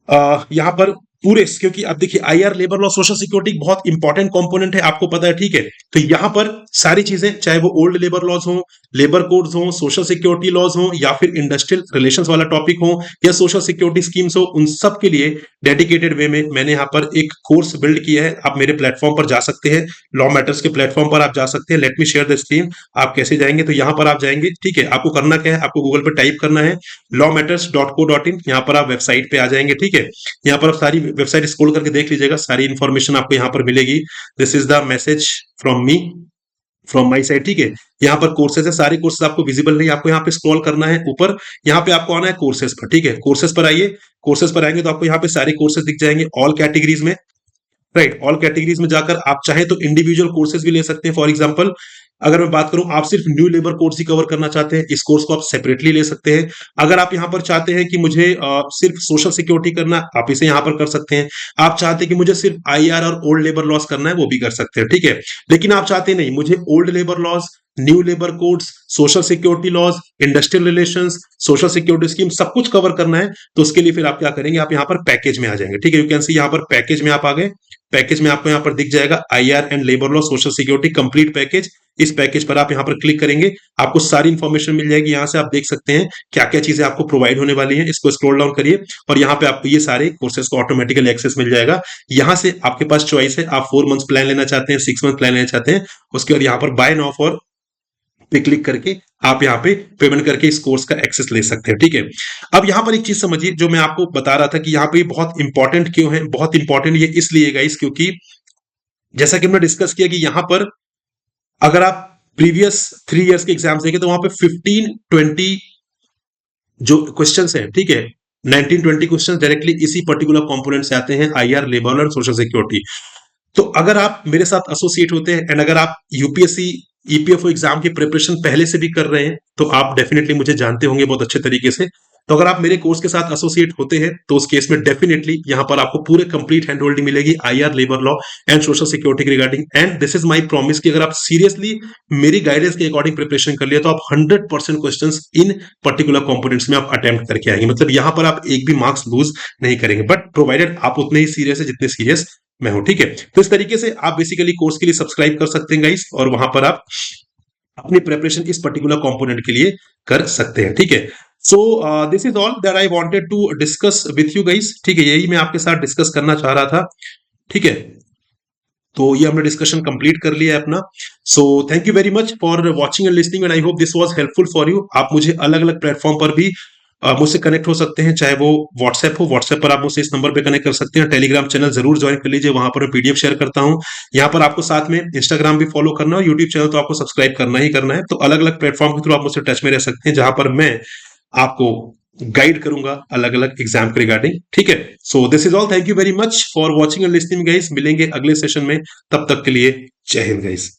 यहां पर पूरे, क्योंकि अब देखिए IR labour law social security बहुत इंपॉर्टेंट कंपोनेंट है, आपको पता है, ठीक है। तो यहां पर सारी चीजें चाहे वो ओल्ड लेबर लॉज हो, लेबर कोड्स हो, सोशल सिक्योरिटी लॉज हो, या फिर इंडस्ट्रियल रिलेशंस वाला टॉपिक हो, या सोशल सिक्योरिटी स्कीम्स हो, उन सब के लिए डेडिकेटेड वे में मैंने यहाँ पर एक कोर्स बिल्ड किया है। आप मेरे प्लेटफॉर्म पर जा सकते हैं, लॉ मैटर्स के प्लेटफॉर्म पर आप जा सकते हैं। Let me share the screen. आप कैसे जाएंगे, तो यहाँ पर आप जाएंगे, ठीक है। आपको करना क्या है, आपको गूगल पर टाइप करना है lawmatters.co.in, यहाँ पर आप वेबसाइट पे आ जाएंगे, ठीक है। यहाँ पर आप सारी वेबसाइट स्क्रॉल करके देख लीजिएगा, सारी इंफॉर्मेशन आपको यहाँ पर मिलेगी। This is the message from me, from my side, ठीक है। यहाँ पर कोर्सेज है, सारे कोर्सेज आपको विजिबल नहीं, आपको यहाँ पे स्क्रॉल करना है ऊपर, यहाँ पे आपको आना है कोर्सेज पर, ठीक है। कोर्सेज पर आइए, कोर्सेज पर आएंगे तो आपको यहाँ पे सारे कोर्सेज दिख जाएंगे ऑल कैटेगरीज में, राइट। ऑल कैटेगरीज में जाकर आप चाहे तो इंडिविजुअल कोर्सेज भी ले सकते हैं। फॉर एग्जांपल अगर मैं बात करूं, आप सिर्फ न्यू लेबर कोड्स ही कवर करना चाहते हैं, इस कोर्स को आप सेपरेटली ले सकते हैं। अगर आप यहां पर चाहते हैं कि मुझे सिर्फ सोशल सिक्योरिटी करना, आप इसे यहां पर कर सकते हैं। आप चाहते हैं कि मुझे सिर्फ आईआर और ओल्ड लेबर लॉस करना है, वो भी कर सकते हैं, ठीक है। लेकिन आप चाहते नहीं, मुझे old labour laws, new labour codes, social security laws, industrial relations, social security scheme सब कुछ कवर करना है, तो उसके लिए फिर आप क्या करेंगे, आप यहाँ पर पैकेज में आ जाएंगे, ठीक है। यू कैन सी यहाँ पर पैकेज में आप आ गए, पैकेज में आपको यहाँ पर दिख जाएगा IR and labour law social security complete package. इस पैकेज पर आप यहाँ पर क्लिक करेंगे, आपको सारी इंफॉर्मेशन मिल जाएगी। यहाँ से आप देख सकते हैं क्या क्या चीजें आपको प्रोवाइड होने वाली हैं। इसको स्क्रॉल डाउन करिए और यहाँ पे आपको ये सारे कोर्सेज को ऑटोमेटिकली एक्सेस मिल जाएगा। यहाँ से आपके पास चॉइस है, आप 4 मंथ्स प्लान लेना चाहते हैं, 6 मंथ प्लान लेना चाहते हैं, उसके बाद यहाँ पर buy now for pay click करके आप यहाँ पे पेमेंट करके इस कोर्स का एक्सेस ले सकते हैं, ठीक है। अब यहाँ पर एक चीज समझिए, जो मैं आपको बता रहा था कि यहाँ पे बहुत इंपॉर्टेंट क्यों है, बहुत इंपॉर्टेंट ये इसलिए गाइस क्योंकि जैसा कि हमने डिस्कस किया कि यहाँ पर अगर आप प्रीवियस 3 इयर्स के एग्जाम्स देखें तो वहां पे 15-20 जो क्वेश्चंस हैं, ठीक है, 19-20 क्वेश्चंस डायरेक्टली इसी पर्टिकुलर कंपोनेंट से आते हैं, आईआर, लेबर और सोशल सिक्योरिटी। तो अगर आप मेरे साथ एसोसिएट होते हैं एंड अगर आप यूपीएससी ईपीएफओ एग्जाम की प्रिपरेशन पहले से भी कर रहे हैं तो आप डेफिनेटली मुझे जानते होंगे बहुत अच्छे तरीके से। तो अगर आप मेरे कोर्स के साथ एसोसिएट होते हैं तो उस केस में डेफिनेटली यहाँ पर आपको पूरे कंप्लीट हैंड होल्डिंग मिलेगी IR, labour law and social security के regarding. And this is my promise कि अगर आप सीरियसली मेरी गाइडेंस के अकॉर्डिंग प्रिपरेशन कर लिया तो आप 100% क्वेश्चंस इन पर्टिकुलर कंपोनेंट्स में आप अटेम्प्ट करके आएंगे, मतलब यहाँ पर आप एक भी मार्क्स लूज नहीं करेंगे, बट प्रोवाइडेड आप उतने ही सीरियस है जितने सीरियस मैं हूं। ठीक है, तो इस तरीके से आप बेसिकली कोर्स के लिए सब्सक्राइब कर सकते हैं गाइस, और वहां पर आप अपनी प्रिपरेशन इस पर्टिकुलर कंपोनेंट के लिए कर सकते हैं। ठीक है, so this is all that I wanted to discuss with you guys. ठीक है, यही मैं आपके साथ डिस्कस करना चाह रहा था। ठीक है, तो ये हमने डिस्कशन कंप्लीट कर लिया है अपना। So thank you very much for watching and listening and I hope this was helpful for you. आप मुझे अलग अलग प्लेटफॉर्म पर भी मुझसे कनेक्ट हो सकते हैं, चाहे वो व्हाट्सएप हो, व्हाट्सएप पर आप मुझसे इस नंबर पे कनेक्ट कर सकते हैं। टेलीग्राम चैनल जरूर ज्वाइन कर लीजिए, वहां पर मैं पीडीएफ शेयर करता हूं। यहाँ पर आपको साथ में इंस्टाग्राम भी फॉलो करना है और यूट्यूब चैनल तो आपको सब्सक्राइब करना ही करना है। तो अलग अलग प्लेटफॉर्म के थ्रू आप मुझसे टच में रह सकते हैं, जहां पर मैं आपको गाइड करूंगा अलग अलग एग्जाम के रिगार्डिंग। ठीक है, so this is all, thank you very much for watching and listening guys. मिलेंगे अगले सेशन में, तब तक के लिए जय हिंद गाइस।